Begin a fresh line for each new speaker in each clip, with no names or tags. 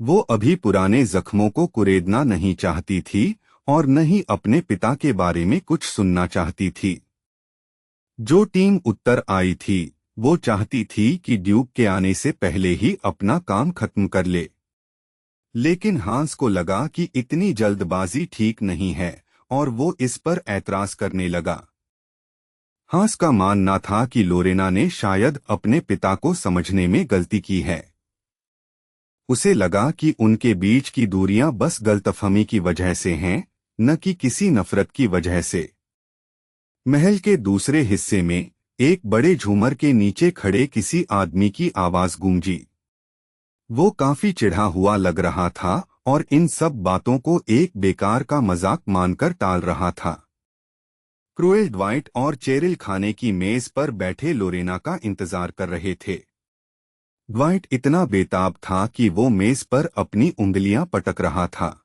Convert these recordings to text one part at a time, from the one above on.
वो अभी पुराने जख्मों को कुरेदना नहीं चाहती थी और न ही अपने पिता के बारे में कुछ सुनना चाहती थी। जो टीम उत्तर आई थी वो चाहती थी कि ड्यूक के आने से पहले ही अपना काम खत्म कर ले, लेकिन हांस को लगा कि इतनी जल्दबाजी ठीक नहीं है और वो इस पर ऐतराज करने लगा। हांस का मानना था कि लोरेना ने शायद अपने पिता को समझने में गलती की है। उसे लगा कि उनके बीच की दूरियां बस गलतफहमी की वजह से हैं, न कि किसी नफरत की वजह से। महल के दूसरे हिस्से में एक बड़े झूमर के नीचे खड़े किसी आदमी की आवाज गूंजी। वो काफी चिढ़ा हुआ लग रहा था और इन सब बातों को एक बेकार का मजाक मानकर टाल रहा था। क्रुएल, ड्वाइट और चेरिल खाने की मेज पर बैठे लोरेना का इंतजार कर रहे थे। ड्वाइट इतना बेताब था कि वो मेज पर अपनी उंगलियां पटक रहा था।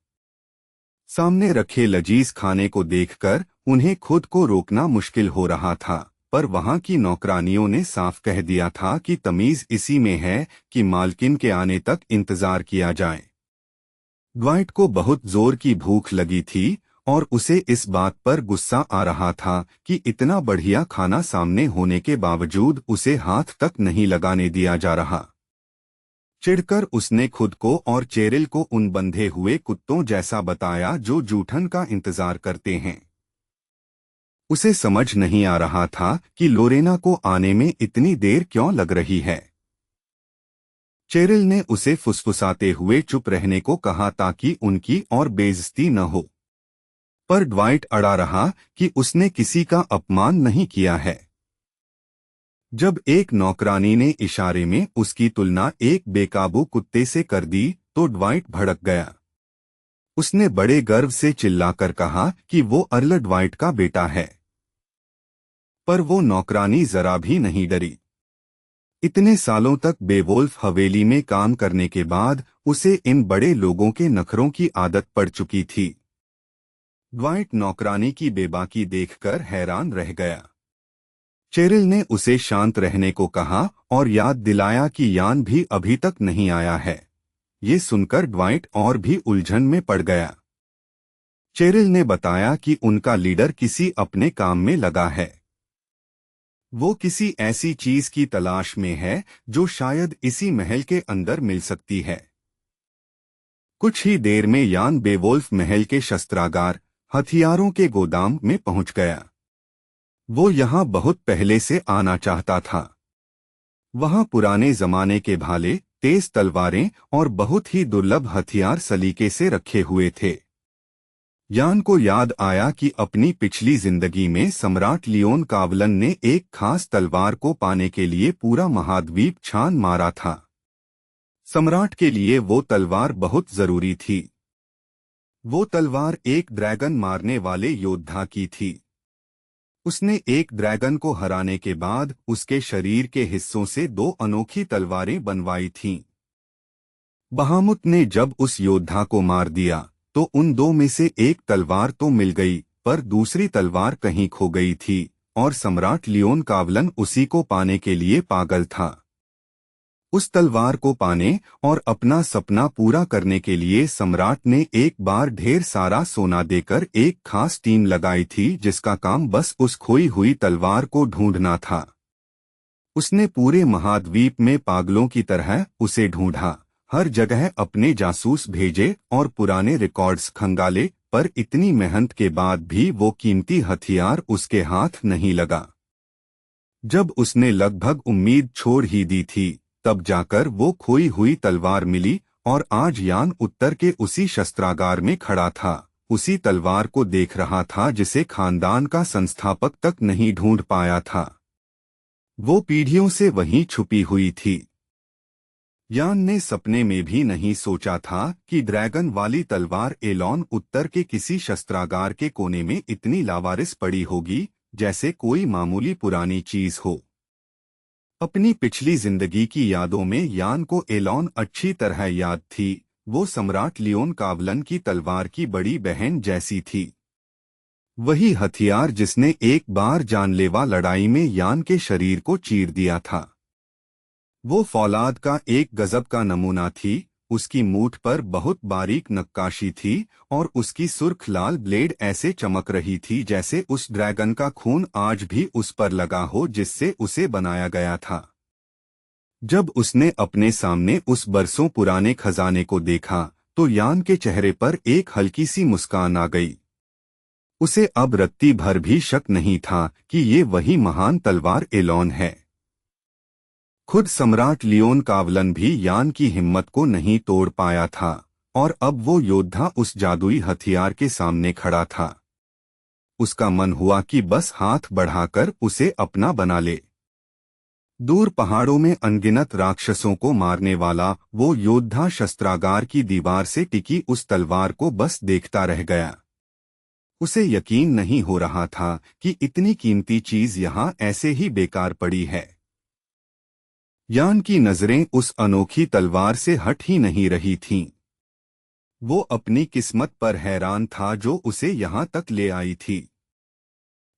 सामने रखे लजीज खाने को देखकर उन्हें खुद को रोकना मुश्किल हो रहा था, पर वहां की नौकरानियों ने साफ कह दिया था कि तमीज इसी में है कि मालकिन के आने तक इंतजार किया जाए। ड्वाइट को बहुत जोर की भूख लगी थी और उसे इस बात पर गुस्सा आ रहा था कि इतना बढ़िया खाना सामने होने के बावजूद उसे हाथ तक नहीं लगाने दिया जा रहा। चिढ़कर उसने खुद को और चेरिल को उन बंधे हुए कुत्तों जैसा बताया जो जूठन का इंतजार करते हैं। उसे समझ नहीं आ रहा था कि लोरेना को आने में इतनी देर क्यों लग रही है। चेरिल ने उसे फुसफुसाते हुए चुप रहने को कहा ताकि उनकी और बेइज्जती न हो, पर ड्वाइट अड़ा रहा कि उसने किसी का अपमान नहीं किया है। जब एक नौकरानी ने इशारे में उसकी तुलना एक बेकाबू कुत्ते से कर दी तो ड्वाइट भड़क गया। उसने बड़े गर्व से चिल्लाकर कहा कि वो अर्ल ड्वाइट का बेटा है, पर वो नौकरानी जरा भी नहीं डरी। इतने सालों तक बेवोल्फ हवेली में काम करने के बाद उसे इन बड़े लोगों के नखरों की आदत पड़ चुकी थी। ड्वाइट नौकरानी की बेबाकी देखकर हैरान रह गया। चेरिल ने उसे शांत रहने को कहा और याद दिलाया कि यान भी अभी तक नहीं आया है। ये सुनकर ड्वाइट और भी उलझन में पड़ गया। चेरिल ने बताया कि उनका लीडर किसी अपने काम में लगा है। वो किसी ऐसी चीज की तलाश में है जो शायद इसी महल के अंदर मिल सकती है। कुछ ही देर में यान बेवोल्फ महल के शस्त्रागार, हथियारों के गोदाम में पहुंच गया। वो यहाँ बहुत पहले से आना चाहता था। वहाँ पुराने जमाने के भाले, तेज तलवारें और बहुत ही दुर्लभ हथियार सलीके से रखे हुए थे। यान को याद आया कि अपनी पिछली जिंदगी में सम्राट लियोन कावलन ने एक खास तलवार को पाने के लिए पूरा महाद्वीप छान मारा था। सम्राट के लिए वो तलवार बहुत जरूरी थी। वो तलवार एक ड्रैगन मारने वाले योद्धा की थी। उसने एक ड्रैगन को हराने के बाद उसके शरीर के हिस्सों से 2 अनोखी तलवारें बनवाई थीं। बहामुत ने जब उस योद्धा को मार दिया तो उन 2 में से एक तलवार तो मिल गई, पर दूसरी तलवार कहीं खो गई थी और सम्राट लियोन कावलन उसी को पाने के लिए पागल था। उस तलवार को पाने और अपना सपना पूरा करने के लिए सम्राट ने एक बार ढेर सारा सोना देकर एक खास टीम लगाई थी जिसका काम बस उस खोई हुई तलवार को ढूंढना था। उसने पूरे महाद्वीप में पागलों की तरह उसे ढूंढा, हर जगह अपने जासूस भेजे और पुराने रिकॉर्ड्स खंगाले, पर इतनी मेहनत के बाद भी वो कीमती हथियार उसके हाथ नहीं लगा। जब उसने लगभग उम्मीद छोड़ ही दी थी तब जाकर वो खोई हुई तलवार मिली और आज यान उत्तर के उसी शस्त्रागार में खड़ा था, उसी तलवार को देख रहा था जिसे खानदान का संस्थापक तक नहीं ढूंढ पाया था। वो पीढ़ियों से वहीं छुपी हुई थी। यान ने सपने में भी नहीं सोचा था कि ड्रैगन वाली तलवार एलॉन उत्तर के किसी शस्त्रागार के कोने में इतनी लावारिस पड़ी होगी जैसे कोई मामूली पुरानी चीज हो। अपनी पिछली जिंदगी की यादों में यान को एलॉन अच्छी तरह याद थी। वो सम्राट लियोन कावलन की तलवार की बड़ी बहन जैसी थी। वही हथियार जिसने एक बार जानलेवा लड़ाई में यान के शरीर को चीर दिया था। वो फौलाद का एक गजब का नमूना थी। उसकी मूठ पर बहुत बारीक नक्काशी थी और उसकी सुर्ख लाल ब्लेड ऐसे चमक रही थी जैसे उस ड्रैगन का खून आज भी उस पर लगा हो जिससे उसे बनाया गया था। जब उसने अपने सामने उस बरसों पुराने खजाने को देखा तो यान के चेहरे पर एक हल्की सी मुस्कान आ गई। उसे अब रत्ती भर भी शक नहीं था कि ये वही महान तलवार एलोन है। खुद सम्राट लियोन कावलन भी यान की हिम्मत को नहीं तोड़ पाया था और अब वो योद्धा उस जादुई हथियार के सामने खड़ा था। उसका मन हुआ कि बस हाथ बढ़ाकर उसे अपना बना ले। दूर पहाड़ों में अनगिनत राक्षसों को मारने वाला वो योद्धा शस्त्रागार की दीवार से टिकी उस तलवार को बस देखता रह गया। उसे यकीन नहीं हो रहा था कि इतनी कीमती चीज यहाँ ऐसे ही बेकार पड़ी है। यान की नजरें उस अनोखी तलवार से हट ही नहीं रही थीं। वो अपनी किस्मत पर हैरान था जो उसे यहाँ तक ले आई थी।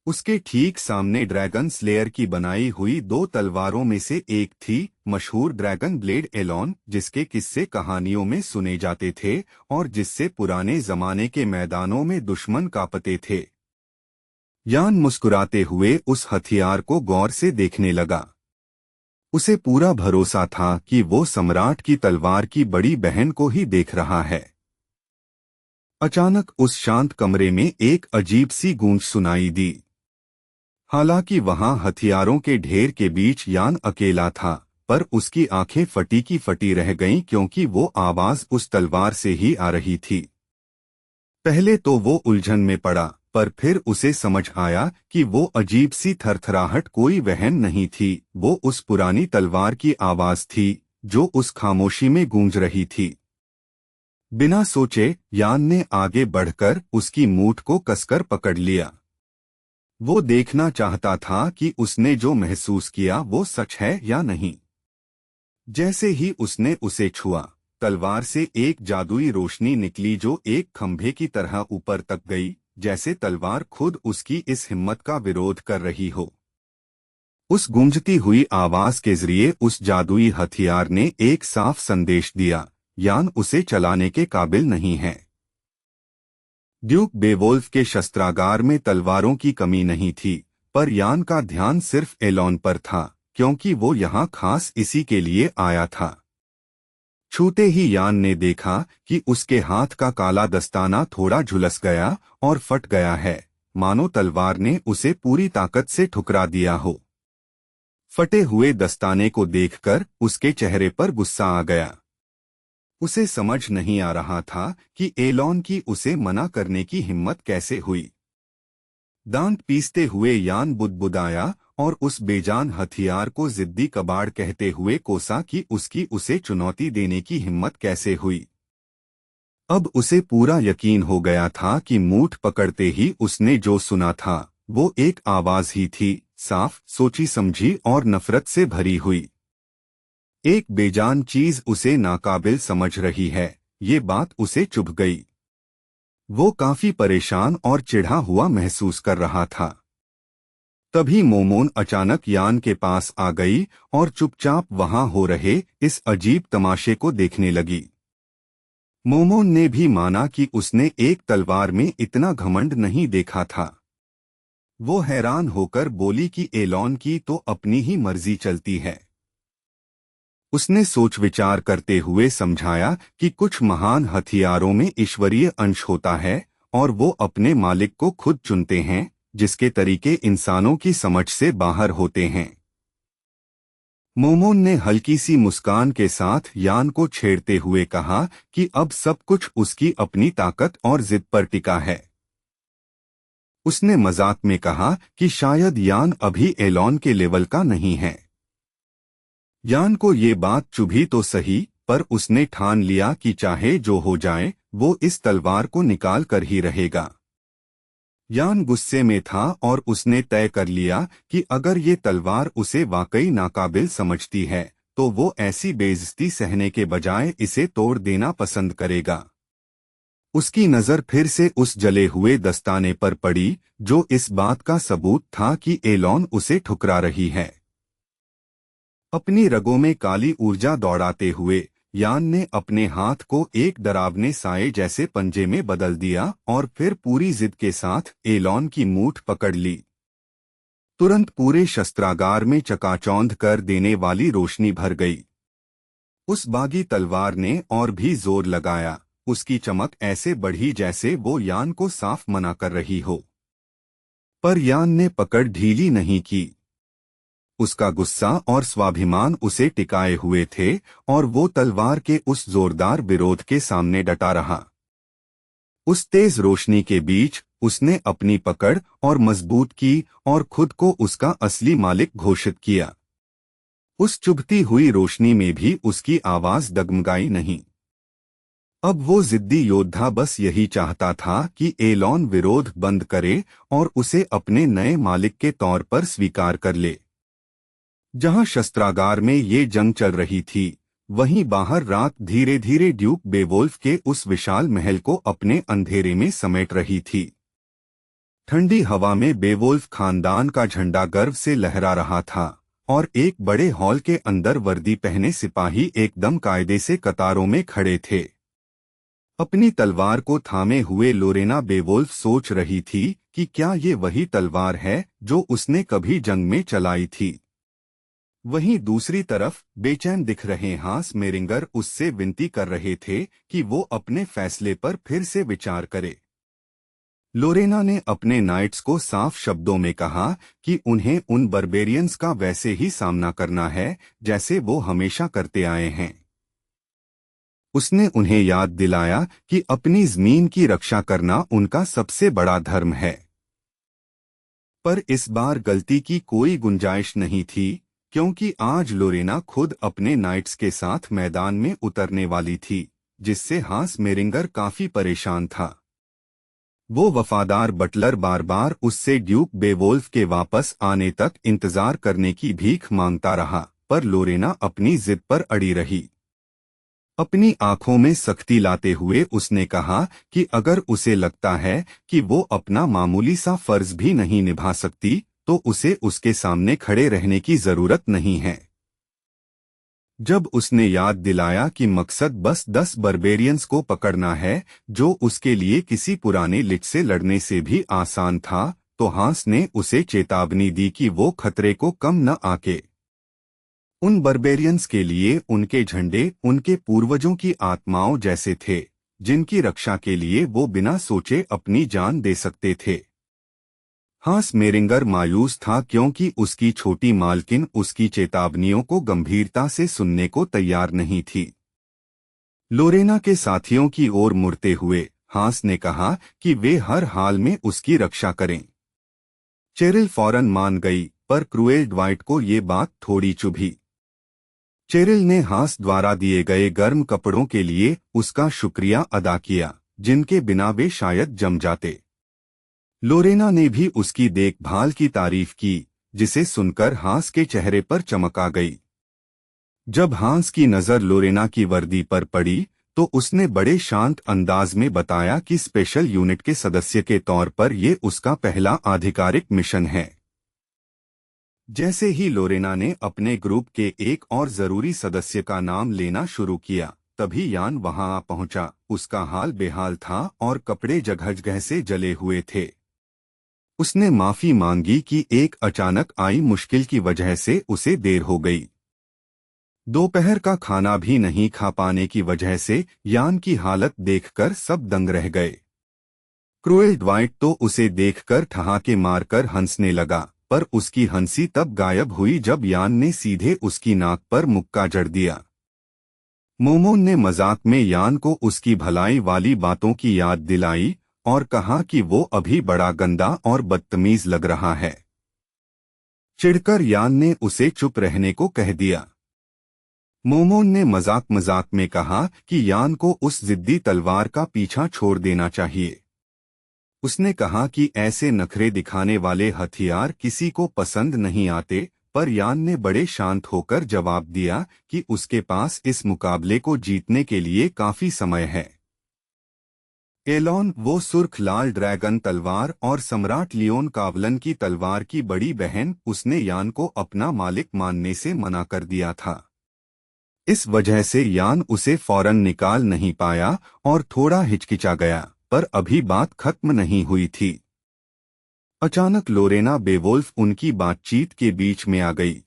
उसके ठीक सामने ड्रैगन स्लेयर की बनाई हुई दो तलवारों में से एक थी, मशहूर ड्रैगन ब्लेड एलोन, जिसके किस्से कहानियों में सुने जाते थे और जिससे पुराने जमाने के मैदानों में दुश्मन कांपते थे। यान मुस्कुराते हुए उस हथियार को गौर से देखने लगा। उसे पूरा भरोसा था कि वो सम्राट की तलवार की बड़ी बहन को ही देख रहा है। अचानक उस शांत कमरे में एक अजीब सी गूंज सुनाई दी। हालांकि वहां हथियारों के ढेर के बीच यान अकेला था, पर उसकी आंखें फटी की फटी रह गईं क्योंकि वो आवाज उस तलवार से ही आ रही थी। पहले तो वो उलझन में पड़ा, पर फिर उसे समझ आया कि वो अजीब सी थरथराहट कोई वहम नहीं थी, वो उस पुरानी तलवार की आवाज थी जो उस खामोशी में गूंज रही थी। बिना सोचे यान ने आगे बढ़कर उसकी मूठ को कसकर पकड़ लिया। वो देखना चाहता था कि उसने जो महसूस किया वो सच है या नहीं। जैसे ही उसने उसे छुआ, तलवार से एक जादुई रोशनी निकली जो एक खंभे की तरह ऊपर तक गई, जैसे तलवार खुद उसकी इस हिम्मत का विरोध कर रही हो। उस गूंजती हुई आवाज के जरिए उस जादुई हथियार ने एक साफ संदेश दिया, यान उसे चलाने के काबिल नहीं है। ड्यूक बेवोल्फ के शस्त्रागार में तलवारों की कमी नहीं थी, पर यान का ध्यान सिर्फ एलोन पर था, क्योंकि वो यहाँ खास इसी के लिए आया था। छूते ही यान ने देखा कि उसके हाथ का काला दस्ताना थोड़ा झुलस गया और फट गया है, मानो तलवार ने उसे पूरी ताकत से ठुकरा दिया हो। फटे हुए दस्ताने को देखकर उसके चेहरे पर गुस्सा आ गया। उसे समझ नहीं आ रहा था कि एलोन की उसे मना करने की हिम्मत कैसे हुई। दांत पीसते हुए यान बुदबुदाया और उस बेजान हथियार को जिद्दी कबाड़ कहते हुए कोसा कि उसकी उसे चुनौती देने की हिम्मत कैसे हुई। अब उसे पूरा यकीन हो गया था कि मूठ पकड़ते ही उसने जो सुना था वो एक आवाज ही थी, साफ, सोची समझी और नफरत से भरी हुई। एक बेजान चीज उसे नाकाबिल समझ रही है, ये बात उसे चुभ गई। वो काफी परेशान और चिढ़ा हुआ महसूस कर रहा था। तभी मोमोन अचानक यान के पास आ गई और चुपचाप वहां हो रहे इस अजीब तमाशे को देखने लगी। मोमोन ने भी माना कि उसने एक तलवार में इतना घमंड नहीं देखा था। वो हैरान होकर बोली कि एलोन की तो अपनी ही मर्जी चलती है। उसने सोच विचार करते हुए समझाया कि कुछ महान हथियारों में ईश्वरीय अंश होता है और वो अपने मालिक को खुद चुनते हैं, जिसके तरीके इंसानों की समझ से बाहर होते हैं। मोमोन ने हल्की सी मुस्कान के साथ यान को छेड़ते हुए कहा कि अब सब कुछ उसकी अपनी ताकत और जिद पर टिका है। उसने मजाक में कहा कि शायद यान अभी एलोन के लेवल का नहीं है। यान को ये बात चुभी तो सही, पर उसने ठान लिया कि चाहे जो हो जाए वो इस तलवार को निकाल कर ही रहेगा। यान गुस्से में था और उसने तय कर लिया कि अगर ये तलवार उसे वाकई नाकाबिल समझती है तो वो ऐसी बेइज्जती सहने के बजाय इसे तोड़ देना पसंद करेगा। उसकी नजर फिर से उस जले हुए दस्ताने पर पड़ी जो इस बात का सबूत था कि एलोन उसे ठुकरा रही है। अपनी रगों में काली ऊर्जा दौड़ाते हुए यान ने अपने हाथ को एक डरावने साए जैसे पंजे में बदल दिया और फिर पूरी जिद के साथ एलॉन की मूठ पकड़ ली। तुरंत पूरे शस्त्रागार में चकाचौंध कर देने वाली रोशनी भर गई। उस बागी तलवार ने और भी जोर लगाया। उसकी चमक ऐसे बढ़ी जैसे वो यान को साफ मना कर रही हो। पर यान ने पकड़ ढीली नहीं की। उसका गुस्सा और स्वाभिमान उसे टिकाए हुए थे और वो तलवार के उस जोरदार विरोध के सामने डटा रहा। उस तेज रोशनी के बीच उसने अपनी पकड़ और मजबूत की और खुद को उसका असली मालिक घोषित किया। उस चुभती हुई रोशनी में भी उसकी आवाज डगमगाई नहीं। अब वो जिद्दी योद्धा बस यही चाहता था कि एलॉन विरोध बंद करे और उसे अपने नए मालिक के तौर पर स्वीकार कर ले। जहां शस्त्रागार में ये जंग चल रही थी, वहीं बाहर रात धीरे धीरे ड्यूक बेवोल्फ के उस विशाल महल को अपने अंधेरे में समेट रही थी। ठंडी हवा में बेवोल्फ खानदान का झंडा गर्व से लहरा रहा था और एक बड़े हॉल के अंदर वर्दी पहने सिपाही एकदम कायदे से कतारों में खड़े थे। अपनी तलवार को थामे हुए लोरेना बेवोल्फ सोच रही थी कि क्या ये वही तलवार है जो उसने कभी जंग में चलाई थी। वहीं दूसरी तरफ बेचैन दिख रहे हांस मेरिंगर उससे विनती कर रहे थे कि वो अपने फैसले पर फिर से विचार करे। लोरेना ने अपने नाइट्स को साफ शब्दों में कहा कि उन्हें उन बर्बेरियंस का वैसे ही सामना करना है जैसे वो हमेशा करते आए हैं। उसने उन्हें याद दिलाया कि अपनी जमीन की रक्षा करना उनका सबसे बड़ा धर्म है। पर इस बार गलती की कोई गुंजाइश नहीं थी, क्योंकि आज लोरेना खुद अपने नाइट्स के साथ मैदान में उतरने वाली थी, जिससे हांस मेरिंगर काफी परेशान था। वो वफादार बटलर बार बार उससे ड्यूक बेवोल्फ के वापस आने तक इंतजार करने की भीख मांगता रहा, पर लोरेना अपनी जिद पर अड़ी रही। अपनी आंखों में सख्ती लाते हुए उसने कहा कि अगर उसे लगता है कि वो अपना मामूली सा फर्ज भी नहीं निभा सकती, तो उसे उसके सामने खड़े रहने की जरूरत नहीं है। जब उसने याद दिलाया कि मकसद बस 10 बर्बेरियंस को पकड़ना है, जो उसके लिए किसी पुराने लिट से लड़ने से भी आसान था, तो हांस ने उसे चेतावनी दी कि वो खतरे को कम न आके। उन बर्बेरियंस के लिए उनके झंडे उनके पूर्वजों की आत्माओं जैसे थे, जिनकी रक्षा के लिए वो बिना सोचे अपनी जान दे सकते थे। हांस मेरिंगर मायूस था क्योंकि उसकी छोटी मालकिन उसकी चेतावनियों को गंभीरता से सुनने को तैयार नहीं थी। लोरेना के साथियों की ओर मुड़ते हुए हांस ने कहा कि वे हर हाल में उसकी रक्षा करें। चेरिल फौरन मान गई, पर क्रूएल ड्वाइट को ये बात थोड़ी चुभी। चेरिल ने हांस द्वारा दिए गए गर्म कपड़ों के लिए उसका शुक्रिया अदा किया, जिनके बिना वे शायद जम जाते। लोरेना ने भी उसकी देखभाल की तारीफ की, जिसे सुनकर हांस के चेहरे पर चमक आ गई। जब हांस की नजर लोरेना की वर्दी पर पड़ी, तो उसने बड़े शांत अंदाज में बताया कि स्पेशल यूनिट के सदस्य के तौर पर ये उसका पहला आधिकारिक मिशन है। जैसे ही लोरेना ने अपने ग्रुप के एक और जरूरी सदस्य का नाम लेना शुरू किया, तभी यान वहां आ पहुंचा। उसका हाल बेहाल था और कपड़े जगह से जले हुए थे। उसने माफी मांगी कि एक अचानक आई मुश्किल की वजह से उसे देर हो गई। दोपहर का खाना भी नहीं खा पाने की वजह से यान की हालत देखकर सब दंग रह गए। क्रूएल ड्वाइट तो उसे देखकर ठहाके मारकर हंसने लगा, पर उसकी हंसी तब गायब हुई जब यान ने सीधे उसकी नाक पर मुक्का जड़ दिया। मोमोन ने मजाक में यान को उसकी भलाई वाली बातों की याद दिलाई और कहा कि वो अभी बड़ा गंदा और बदतमीज लग रहा है। चिढ़कर यान ने उसे चुप रहने को कह दिया। मोमोन ने मजाक में कहा कि यान को उस जिद्दी तलवार का पीछा छोड़ देना चाहिए। उसने कहा कि ऐसे नखरे दिखाने वाले हथियार किसी को पसंद नहीं आते, पर यान ने बड़े शांत होकर जवाब दिया कि उसके पास इस मुकाबले को जीतने के लिए काफी समय है। एलॉन, वो सुर्ख लाल ड्रैगन तलवार और सम्राट लियोन कावलन की तलवार की बड़ी बहन, उसने यान को अपना मालिक मानने से मना कर दिया था। इस वजह से यान उसे फौरन निकाल नहीं पाया और थोड़ा हिचकिचा गया, पर अभी बात खत्म नहीं हुई थी। अचानक लोरेना बेवोल्फ उनकी बातचीत के बीच में आ गई।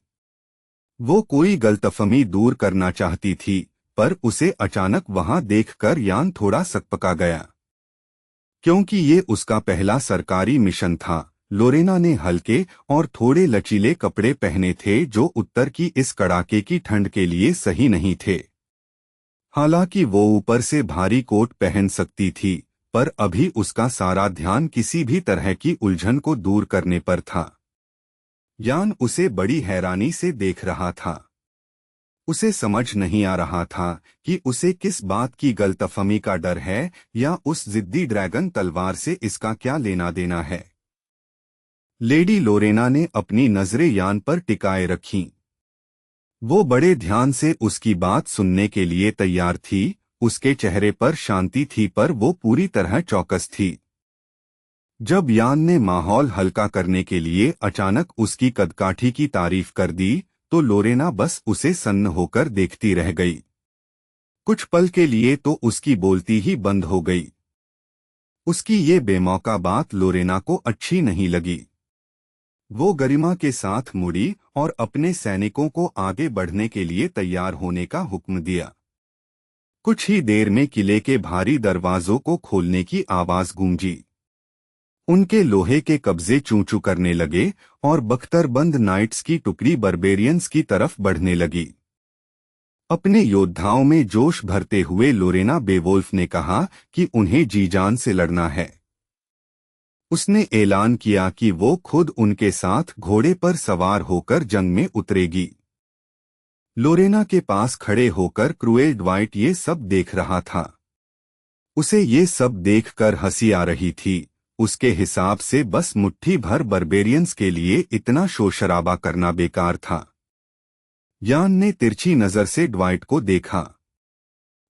वो कोई गलतफहमी दूर करना चाहती थी, पर उसे अचानक वहां देखकर यान थोड़ा सकपका गया। क्योंकि ये उसका पहला सरकारी मिशन था, लोरेना ने हल्के और थोड़े लचीले कपड़े पहने थे जो उत्तर की इस कड़ाके की ठंड के लिए सही नहीं थे। हालांकि वो ऊपर से भारी कोट पहन सकती थी, पर अभी उसका सारा ध्यान किसी भी तरह की उलझन को दूर करने पर था। यान उसे बड़ी हैरानी से देख रहा था। उसे समझ नहीं आ रहा था कि उसे किस बात की गलतफहमी का डर है या उस जिद्दी ड्रैगन तलवार से इसका क्या लेना देना है। लेडी लोरेना ने अपनी नजरें यान पर टिकाए रखीं। वो बड़े ध्यान से उसकी बात सुनने के लिए तैयार थी। उसके चेहरे पर शांति थी, पर वो पूरी तरह चौकस थी। जब यान ने माहौल हल्का करने के लिए अचानक उसकी कदकाठी की तारीफ कर दी, तो लोरेना बस उसे सन्न होकर देखती रह गई। कुछ पल के लिए तो उसकी बोलती ही बंद हो गई। उसकी ये बेमौका बात लोरेना को अच्छी नहीं लगी। वो गरिमा के साथ मुड़ी और अपने सैनिकों को आगे बढ़ने के लिए तैयार होने का हुक्म दिया। कुछ ही देर में किले के भारी दरवाजों को खोलने की आवाज गूंजी। उनके लोहे के कब्जे चूं-चूं करने लगे और बख्तरबंद नाइट्स की टुकड़ी बर्बेरियंस की तरफ बढ़ने लगी। अपने योद्धाओं में जोश भरते हुए लोरेना बेवोल्फ ने कहा कि उन्हें जी जान से लड़ना है। उसने ऐलान किया कि वो खुद उनके साथ घोड़े पर सवार होकर जंग में उतरेगी। लोरेना के पास खड़े होकर क्रूएल ड्वाइट ये सब देख रहा था। उसे ये सब देखकर हंसी आ रही थी। उसके हिसाब से बस मुट्ठी भर बर्बेरियंस के लिए इतना शोरशराबा करना बेकार था। यान ने तिरछी नजर से ड्वाइट को देखा।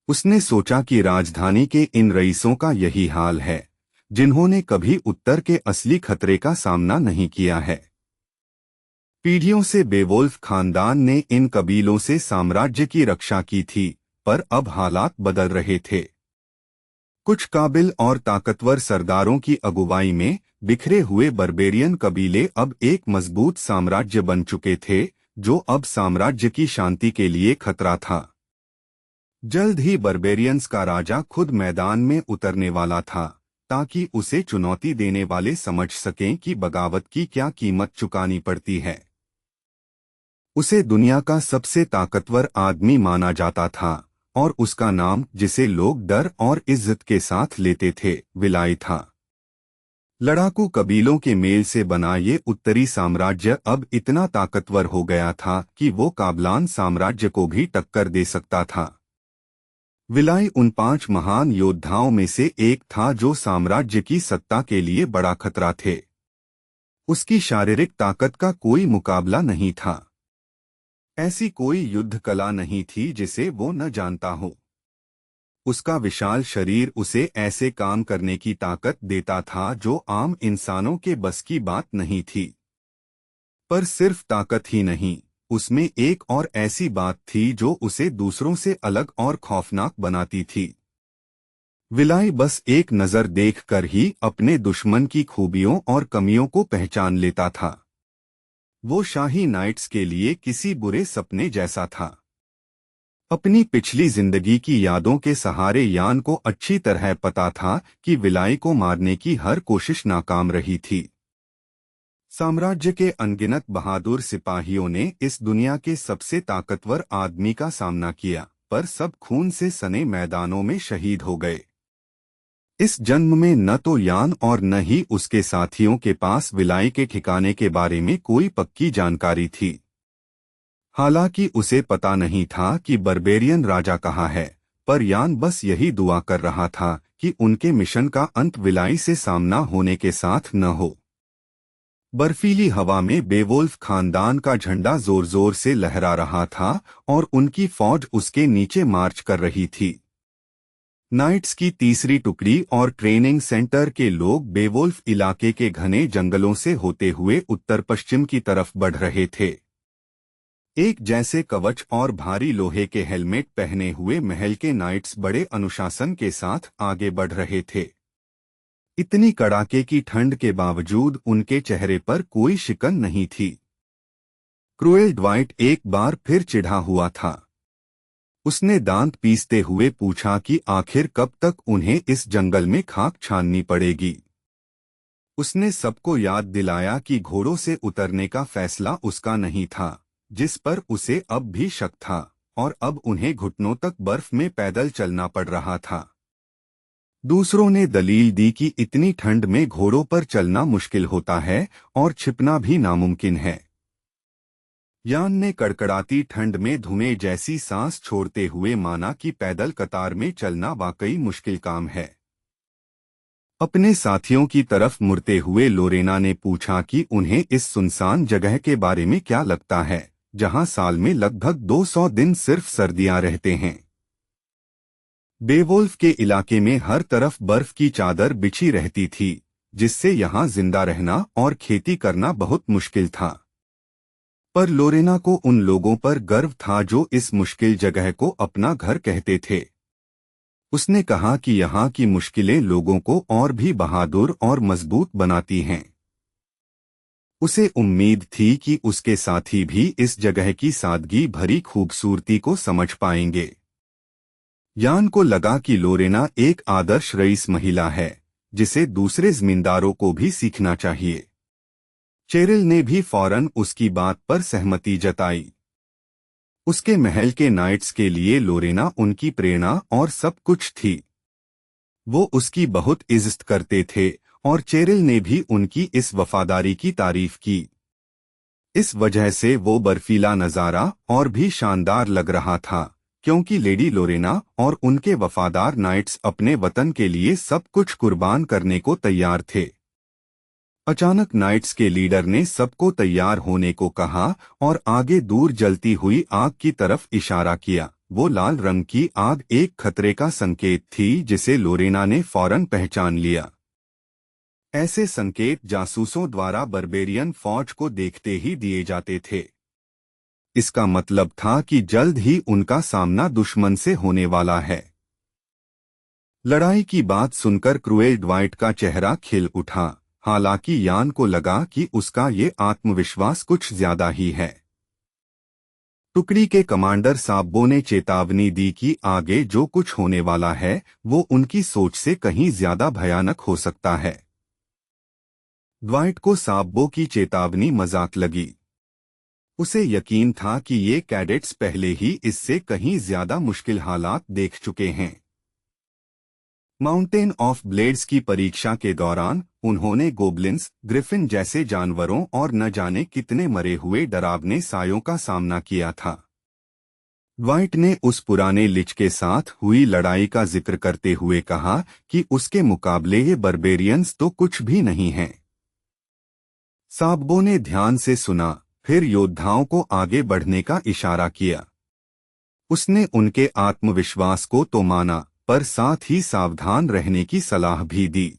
उसने सोचा कि राजधानी के इन रईसों का यही हाल है, जिन्होंने कभी उत्तर के असली खतरे का सामना नहीं किया है। पीढ़ियों से बेवोल्फ खानदान ने इन कबीलों से साम्राज्य की रक्षा की थी, पर अब हालात बदल रहे थे। कुछ काबिल और ताकतवर सरदारों की अगुवाई में बिखरे हुए बर्बेरियन कबीले अब एक मजबूत साम्राज्य बन चुके थे, जो अब साम्राज्य की शांति के लिए खतरा था। जल्द ही बर्बेरियंस का राजा खुद मैदान में उतरने वाला था, ताकि उसे चुनौती देने वाले समझ सकें कि बगावत की क्या कीमत चुकानी पड़ती है। उसे दुनिया का सबसे ताकतवर आदमी माना जाता था, और उसका नाम, जिसे लोग डर और इज्जत के साथ लेते थे, विलाई था। लड़ाकू कबीलों के मेल से बना ये उत्तरी साम्राज्य अब इतना ताकतवर हो गया था कि वो काबलान साम्राज्य को भी टक्कर दे सकता था। विलाई उन 5 महान योद्धाओं में से एक था जो साम्राज्य की सत्ता के लिए बड़ा खतरा थे। उसकी शारीरिक ताकत का कोई मुकाबला नहीं था। ऐसी कोई युद्ध कला नहीं थी जिसे वो न जानता हो। उसका विशाल शरीर उसे ऐसे काम करने की ताकत देता था जो आम इंसानों के बस की बात नहीं थी। पर सिर्फ ताकत ही नहीं, उसमें एक और ऐसी बात थी जो उसे दूसरों से अलग और खौफनाक बनाती थी। विलाई बस एक नजर देखकर ही अपने दुश्मन की खूबियों और कमियों को पहचान लेता था। वो शाही नाइट्स के लिए किसी बुरे सपने जैसा था। अपनी पिछली जिंदगी की यादों के सहारे यान को अच्छी तरह पता था कि विलाई को मारने की हर कोशिश नाकाम रही थी। साम्राज्य के अनगिनत बहादुर सिपाहियों ने इस दुनिया के सबसे ताकतवर आदमी का सामना किया, पर सब खून से सने मैदानों में शहीद हो गए। इस जन्म में न तो यान और न ही उसके साथियों के पास विलाई के ठिकाने के बारे में कोई पक्की जानकारी थी। हालांकि उसे पता नहीं था कि बर्बेरियन राजा कहाँ है, पर यान बस यही दुआ कर रहा था कि उनके मिशन का अंत विलाई से सामना होने के साथ न हो। बर्फीली हवा में बेवोल्फ खानदान का झंडा जोर जोर से लहरा रहा था और उनकी फौज उसके नीचे मार्च कर रही थी। नाइट्स की तीसरी टुकड़ी और ट्रेनिंग सेंटर के लोग बेवोल्फ इलाके के घने जंगलों से होते हुए उत्तर पश्चिम की तरफ बढ़ रहे थे। एक जैसे कवच और भारी लोहे के हेलमेट पहने हुए महल के नाइट्स बड़े अनुशासन के साथ आगे बढ़ रहे थे। इतनी कड़ाके की ठंड के बावजूद उनके चेहरे पर कोई शिकन नहीं थी। क्रूएल ड्वाइट एक बार फिर चिढ़ा हुआ था। उसने दांत पीसते हुए पूछा कि आखिर कब तक उन्हें इस जंगल में खाक छाननी पड़ेगी। उसने सबको याद दिलाया कि घोड़ों से उतरने का फैसला उसका नहीं था, जिस पर उसे अब भी शक था, और अब उन्हें घुटनों तक बर्फ में पैदल चलना पड़ रहा था। दूसरों ने दलील दी कि इतनी ठंड में घोड़ों पर चलना मुश्किल होता है और छिपना भी नामुमकिन है। यान ने कड़कड़ाती ठंड में धुएं जैसी सांस छोड़ते हुए माना कि पैदल कतार में चलना वाकई मुश्किल काम है। अपने साथियों की तरफ मुड़ते हुए लोरेना ने पूछा कि उन्हें इस सुनसान जगह के बारे में क्या लगता है, जहां साल में लगभग 200 दिन सिर्फ सर्दियां रहते हैं। बेवोल्फ के इलाके में हर तरफ बर्फ की चादर बिछी रहती थी, जिससे यहां जिंदा रहना और खेती करना बहुत मुश्किल था। पर लोरेना को उन लोगों पर गर्व था जो इस मुश्किल जगह को अपना घर कहते थे। उसने कहा कि यहाँ की मुश्किलें लोगों को और भी बहादुर और मजबूत बनाती हैं। उसे उम्मीद थी कि उसके साथी भी इस जगह की सादगी भरी खूबसूरती को समझ पाएंगे। यान को लगा कि लोरेना एक आदर्श रईस महिला है, जिसे दूसरे जमींदारों को भी सीखना चाहिए। चेरिल ने भी फौरन उसकी बात पर सहमति जताई। उसके महल के नाइट्स के लिए लोरेना उनकी प्रेरणा और सब कुछ थी। वो उसकी बहुत इज्जत करते थे और चेरिल ने भी उनकी इस वफादारी की तारीफ की। इस वजह से वो बर्फीला नज़ारा और भी शानदार लग रहा था, क्योंकि लेडी लोरेना और उनके वफादार नाइट्स अपने वतन के लिए सब कुछ कुर्बान करने को तैयार थे। अचानक नाइट्स के लीडर ने सबको तैयार होने को कहा और आगे दूर जलती हुई आग की तरफ इशारा किया। वो लाल रंग की आग एक खतरे का संकेत थी, जिसे लोरेना ने फौरन पहचान लिया। ऐसे संकेत जासूसों द्वारा बर्बेरियन फौज को देखते ही दिए जाते थे। इसका मतलब था कि जल्द ही उनका सामना दुश्मन से होने वाला है। लड़ाई की बात सुनकर क्रूएल ड्वाइट का चेहरा खिल उठा। हालांकि यान को लगा कि उसका ये आत्मविश्वास कुछ ज्यादा ही है। टुकड़ी के कमांडर साब्बो ने चेतावनी दी कि आगे जो कुछ होने वाला है वो उनकी सोच से कहीं ज्यादा भयानक हो सकता है। ड्वाइट को साब्बो की चेतावनी मजाक लगी। उसे यकीन था कि ये कैडेट्स पहले ही इससे कहीं ज्यादा मुश्किल हालात देख चुके हैं। माउंटेन ऑफ ब्लेड्स की परीक्षा के दौरान उन्होंने गोब्लिन्स, ग्रिफिन जैसे जानवरों और न जाने कितने मरे हुए डरावने सायों का सामना किया था। ड्वाइट ने उस पुराने लिच के साथ हुई लड़ाई का जिक्र करते हुए कहा कि उसके मुकाबले ये बर्बेरियंस तो कुछ भी नहीं हैं। साब्बो ने ध्यान से सुना, फिर योद्धाओं को आगे बढ़ने का इशारा किया। उसने उनके आत्मविश्वास को तो माना, पर साथ ही सावधान रहने की सलाह भी दी।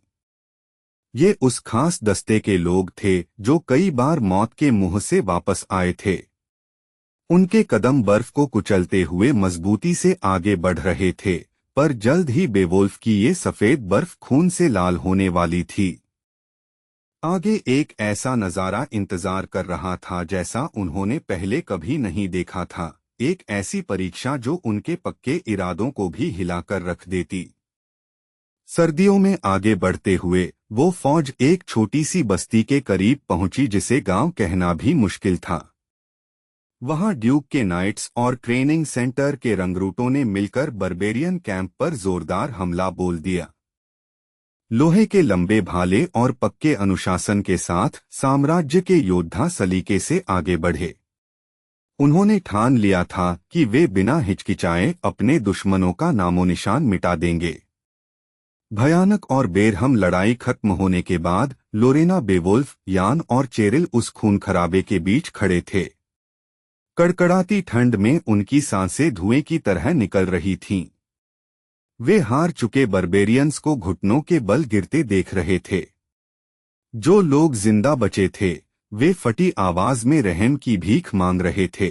ये उस खास दस्ते के लोग थे जो कई बार मौत के मुंह से वापस आए थे। उनके कदम बर्फ को कुचलते हुए मजबूती से आगे बढ़ रहे थे, पर जल्द ही बेवोल्फ की ये सफेद बर्फ खून से लाल होने वाली थी। आगे एक ऐसा नजारा इंतजार कर रहा था जैसा उन्होंने पहले कभी नहीं देखा था। एक ऐसी परीक्षा जो उनके पक्के इरादों को भी हिलाकर रख देती। सर्दियों में आगे बढ़ते हुए वो फौज एक छोटी सी बस्ती के करीब पहुंची जिसे गांव कहना भी मुश्किल था। वहां ड्यूक के नाइट्स और ट्रेनिंग सेंटर के रंगरूटों ने मिलकर बर्बेरियन कैंप पर जोरदार हमला बोल दिया। लोहे के लंबे भाले और पक्के अनुशासन के साथ साम्राज्य के योद्धा सलीके से आगे बढ़े। उन्होंने ठान लिया था कि वे बिना हिचकिचाए अपने दुश्मनों का नामोनिशान मिटा देंगे। भयानक और बेरहम लड़ाई खत्म होने के बाद लोरेना, बेवोल्फ, यान और चेरिल उस खून खराबे के बीच खड़े थे। कड़कड़ाती ठंड में उनकी सांसें धुएं की तरह निकल रही थीं। वे हार चुके बर्बेरियंस को घुटनों के बल गिरते देख रहे थे। जो लोग जिंदा बचे थे वे फटी आवाज में रहम की भीख मांग रहे थे।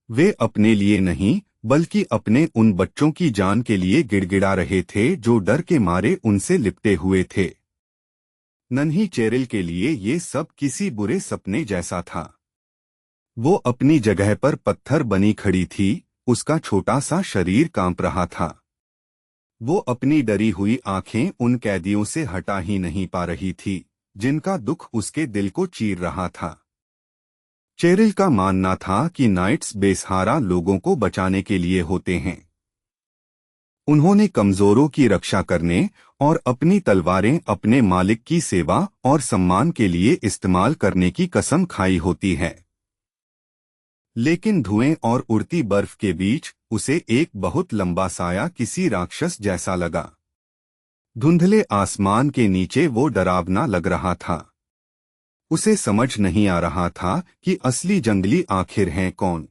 वे अपने लिए नहीं बल्कि अपने उन बच्चों की जान के लिए गिड़गिड़ा रहे थे जो डर के मारे उनसे लिपटे हुए थे। नन्ही चेरिल के लिए ये सब किसी बुरे सपने जैसा था। वो अपनी जगह पर पत्थर बनी खड़ी थी, उसका छोटा सा शरीर कांप रहा था। वो अपनी डरी हुई आंखें उन कैदियों से हटा ही नहीं पा रही थी जिनका दुख उसके दिल को चीर रहा था। चेरिल का मानना था कि नाइट्स बेसहारा लोगों को बचाने के लिए होते हैं। उन्होंने कमजोरों की रक्षा करने और अपनी तलवारें अपने मालिक की सेवा और सम्मान के लिए इस्तेमाल करने की कसम खाई होती है। लेकिन धुएं और उड़ती बर्फ के बीच उसे एक बहुत लंबा साया किसी राक्षस जैसा लगा। धुंधले आसमान के नीचे वो डरावना लग रहा था। उसे समझ नहीं आ रहा था कि असली जंगली आखिर हैं कौन।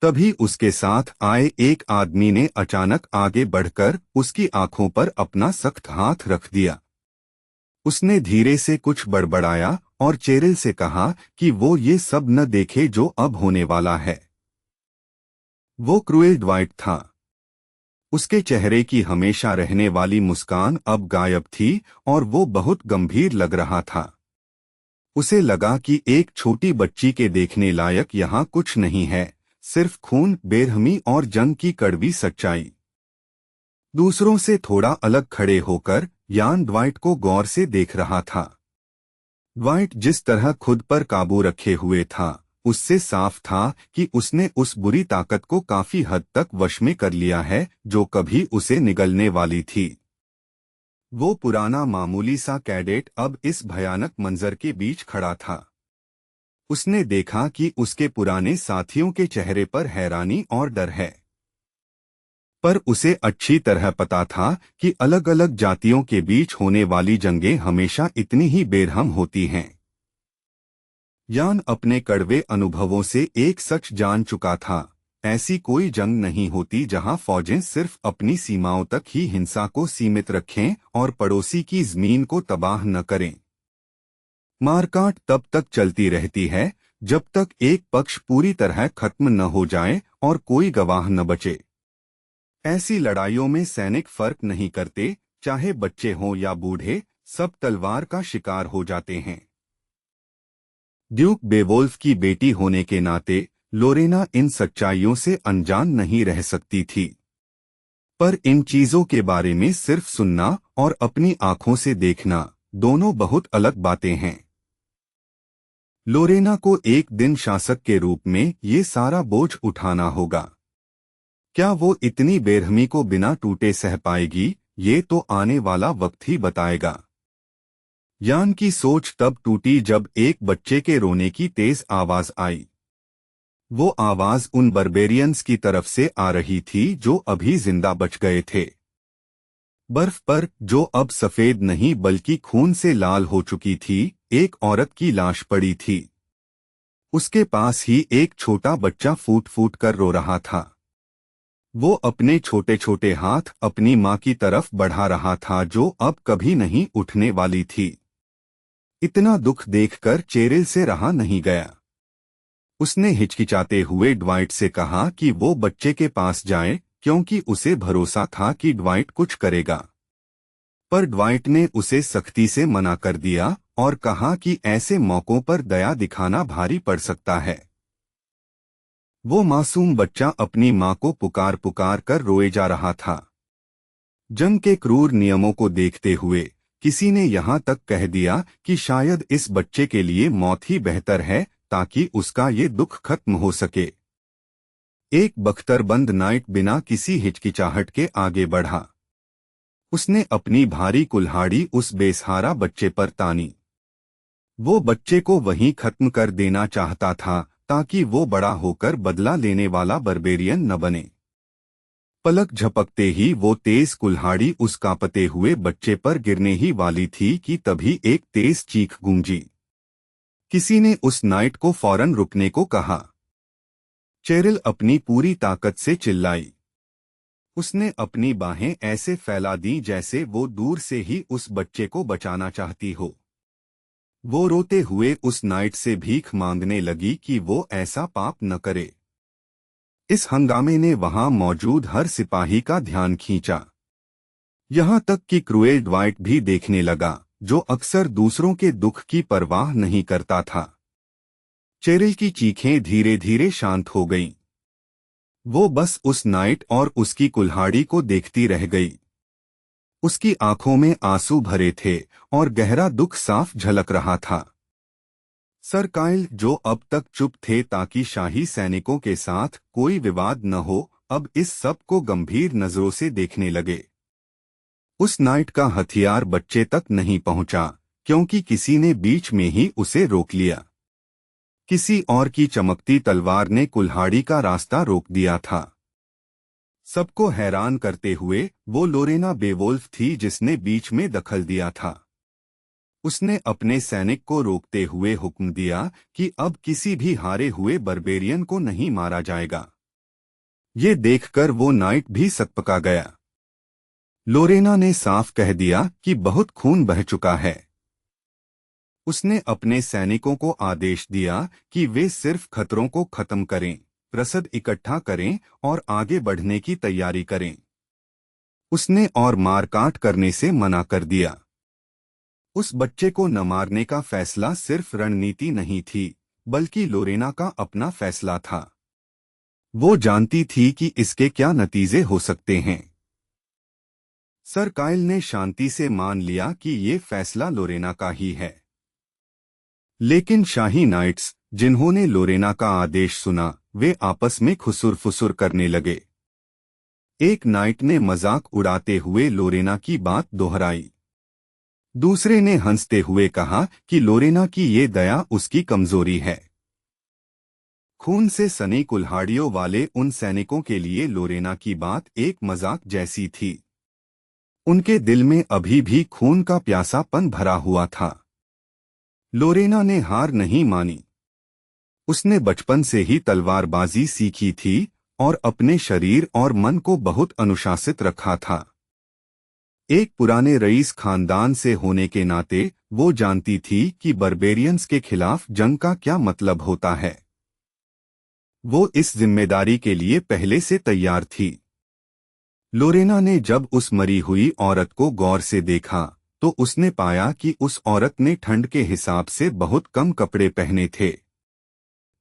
तभी उसके साथ आए एक आदमी ने अचानक आगे बढ़कर उसकी आंखों पर अपना सख्त हाथ रख दिया। उसने धीरे से कुछ बड़बड़ाया और चेरिल से कहा कि वो ये सब न देखे जो अब होने वाला है। वो क्रूएल ड्वाइट था। उसके चेहरे की हमेशा रहने वाली मुस्कान अब गायब थी और वो बहुत गंभीर लग रहा था। उसे लगा कि एक छोटी बच्ची के देखने लायक यहाँ कुछ नहीं है, सिर्फ खून, बेरहमी और जंग की कड़वी सच्चाई। दूसरों से थोड़ा अलग खड़े होकर यान ड्वाइट को गौर से देख रहा था। ड्वाइट जिस तरह खुद पर काबू रखे हुए था, उससे साफ था कि उसने उस बुरी ताकत को काफी हद तक वश में कर लिया है जो कभी उसे निगलने वाली थी। वो पुराना मामूली सा कैडेट अब इस भयानक मंजर के बीच खड़ा था। उसने देखा कि उसके पुराने साथियों के चेहरे पर हैरानी और डर है, पर उसे अच्छी तरह पता था कि अलग अलग जातियों के बीच होने वाली जंगें हमेशा इतनी ही बेरहम होती हैं। यान अपने कड़वे अनुभवों से एक सच जान चुका था, ऐसी कोई जंग नहीं होती जहां फौजें सिर्फ अपनी सीमाओं तक ही हिंसा को सीमित रखें और पड़ोसी की जमीन को तबाह न करें। मारकाट तब तक चलती रहती है जब तक एक पक्ष पूरी तरह खत्म न हो जाए और कोई गवाह न बचे। ऐसी लड़ाइयों में सैनिक फर्क नहीं करते, चाहे बच्चे हों या बूढ़े, सब तलवार का शिकार हो जाते हैं। ड्यूक बेवोल्फ की बेटी होने के नाते लोरेना इन सच्चाइयों से अनजान नहीं रह सकती थी, पर इन चीजों के बारे में सिर्फ सुनना और अपनी आंखों से देखना दोनों बहुत अलग बातें हैं। लोरेना को एक दिन शासक के रूप में ये सारा बोझ उठाना होगा। क्या वो इतनी बेरहमी को बिना टूटे सह पाएगी, ये तो आने वाला वक्त ही बताएगा। यान की सोच तब टूटी जब एक बच्चे के रोने की तेज आवाज आई। वो आवाज उन बर्बेरियंस की तरफ से आ रही थी जो अभी जिंदा बच गए थे। बर्फ पर, जो अब सफेद नहीं बल्कि खून से लाल हो चुकी थी, एक औरत की लाश पड़ी थी। उसके पास ही एक छोटा बच्चा फूट फूट कर रो रहा था। वो अपने छोटे छोटे हाथ अपनी माँ की तरफ बढ़ा रहा था जो अब कभी नहीं उठने वाली थी। इतना दुख देखकर चेरिल से रहा नहीं गया। उसने हिचकिचाते हुए ड्वाइट से कहा कि वो बच्चे के पास जाए, क्योंकि उसे भरोसा था कि ड्वाइट कुछ करेगा। पर ड्वाइट ने उसे सख्ती से मना कर दिया और कहा कि ऐसे मौकों पर दया दिखाना भारी पड़ सकता है। वो मासूम बच्चा अपनी माँ को पुकार पुकार कर रोए जा रहा था। जंग के क्रूर नियमों को देखते हुए किसी ने यहाँ तक कह दिया कि शायद इस बच्चे के लिए मौत ही बेहतर है, ताकि उसका ये दुख खत्म हो सके। एक बख्तरबंद नाइट बिना किसी हिचकिचाहट के आगे बढ़ा। उसने अपनी भारी कुल्हाड़ी उस बेसहारा बच्चे पर तानी। वो बच्चे को वहीं खत्म कर देना चाहता था ताकि वो बड़ा होकर बदला लेने वाला बर्बेरियन न बने। पलक झपकते ही वो तेज कुल्हाड़ी उस कांपते हुए बच्चे पर गिरने ही वाली थी कि तभी एक तेज चीख गूंजी। किसी ने उस नाइट को फौरन रुकने को कहा। चेरिल अपनी पूरी ताकत से चिल्लाई। उसने अपनी बाहें ऐसे फैला दी जैसे वो दूर से ही उस बच्चे को बचाना चाहती हो। वो रोते हुए उस नाइट से भीख मांगने लगी कि वो ऐसा पाप न करे। इस हंगामे ने वहां मौजूद हर सिपाही का ध्यान खींचा। यहां तक कि क्रूएल ड्वाइट भी देखने लगा, जो अक्सर दूसरों के दुख की परवाह नहीं करता था। चेरिल की चीखें धीरे धीरे शांत हो गईं। वो बस उस नाइट और उसकी कुल्हाड़ी को देखती रह गई। उसकी आंखों में आंसू भरे थे और गहरा दुख साफ झलक रहा था। सर काइल, जो अब तक चुप थे ताकि शाही सैनिकों के साथ कोई विवाद न हो, अब इस सब को गंभीर नजरों से देखने लगे। उस नाइट का हथियार बच्चे तक नहीं पहुंचा, क्योंकि किसी ने बीच में ही उसे रोक लिया। किसी और की चमकती तलवार ने कुल्हाड़ी का रास्ता रोक दिया था। सबको हैरान करते हुए वो लोरेना बेवोल्फ थी जिसने बीच में दखल दिया था। उसने अपने सैनिक को रोकते हुए हुक्म दिया कि अब किसी भी हारे हुए बर्बेरियन को नहीं मारा जाएगा। ये देखकर वो नाइट भी सकपका गया। लोरेना ने साफ कह दिया कि बहुत खून बह चुका है। उसने अपने सैनिकों को आदेश दिया कि वे सिर्फ खतरों को खत्म करें, रसद इकट्ठा करें और आगे बढ़ने की तैयारी करें। उसने और मारकाट करने से मना कर दिया। उस बच्चे को न मारने का फैसला सिर्फ रणनीति नहीं थी, बल्कि लोरेना का अपना फैसला था। वो जानती थी कि इसके क्या नतीजे हो सकते हैं। सर काइल ने शांति से मान लिया कि ये फैसला लोरेना का ही है। लेकिन शाही नाइट्स, जिन्होंने लोरेना का आदेश सुना, वे आपस में खुसुर-फुसुर करने लगे। एक नाइट ने मजाक उड़ाते हुए लोरेना की बात दोहराई। दूसरे ने हंसते हुए कहा कि लोरेना की ये दया उसकी कमजोरी है। खून से सनी कुल्हाड़ियों वाले उन सैनिकों के लिए लोरेना की बात एक मजाक जैसी थी। उनके दिल में अभी भी खून का प्यासापन भरा हुआ था। लोरेना ने हार नहीं मानी। उसने बचपन से ही तलवारबाजी सीखी थी और अपने शरीर और मन को बहुत अनुशासित रखा था। एक पुराने रईस खानदान से होने के नाते वो जानती थी कि बर्बेरियंस के खिलाफ जंग का क्या मतलब होता है। वो इस जिम्मेदारी के लिए पहले से तैयार थी। लोरेना ने जब उस मरी हुई औरत को गौर से देखा, तो उसने पाया कि उस औरत ने ठंड के हिसाब से बहुत कम कपड़े पहने थे।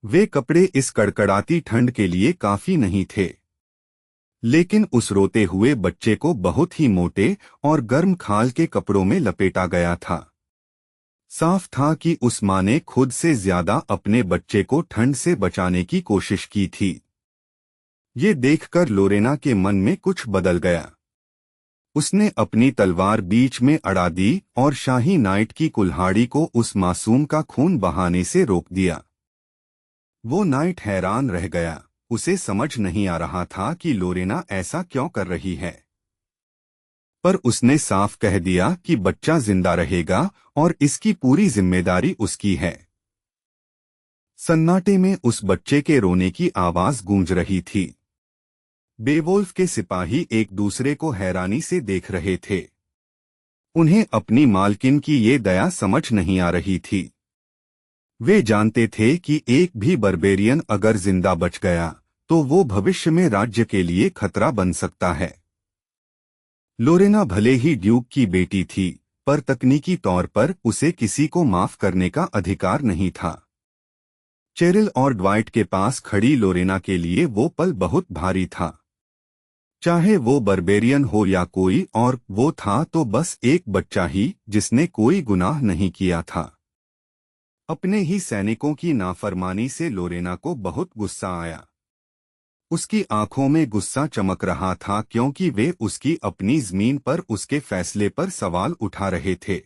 वे कपड़े इस कड़कड़ाती ठंड के लिए काफी नहीं थे। लेकिन उस रोते हुए बच्चे को बहुत ही मोटे और गर्म खाल के कपड़ों में लपेटा गया था। साफ था कि उस मां ने खुद से ज्यादा अपने बच्चे को ठंड से बचाने की कोशिश की थी। ये देखकर लोरेना के मन में कुछ बदल गया। उसने अपनी तलवार बीच में अड़ा दी और शाही नाइट की कुल्हाड़ी को उस मासूम का खून बहाने से रोक दिया। वो नाइट हैरान रह गया। उसे समझ नहीं आ रहा था कि लोरेना ऐसा क्यों कर रही है। पर उसने साफ कह दिया कि बच्चा जिंदा रहेगा और इसकी पूरी जिम्मेदारी उसकी है। सन्नाटे में उस बच्चे के रोने की आवाज गूंज रही थी। बेवोल्फ के सिपाही एक दूसरे को हैरानी से देख रहे थे। उन्हें अपनी मालकिन की ये दया समझ नहीं आ रही थी। वे जानते थे कि एक भी बर्बेरियन अगर जिंदा बच गया तो वो भविष्य में राज्य के लिए खतरा बन सकता है। लोरेना भले ही ड्यूक की बेटी थी, पर तकनीकी तौर पर उसे किसी को माफ करने का अधिकार नहीं था। चेरिल और ड्वाइट के पास खड़ी लोरेना के लिए वो पल बहुत भारी था। चाहे वो बर्बेरियन हो या कोई और, वो था तो बस एक बच्चा ही जिसने कोई गुनाह नहीं किया था। अपने ही सैनिकों की नाफरमानी से लोरेना को बहुत गुस्सा आया। उसकी आंखों में गुस्सा चमक रहा था क्योंकि वे उसकी अपनी जमीन पर उसके फैसले पर सवाल उठा रहे थे।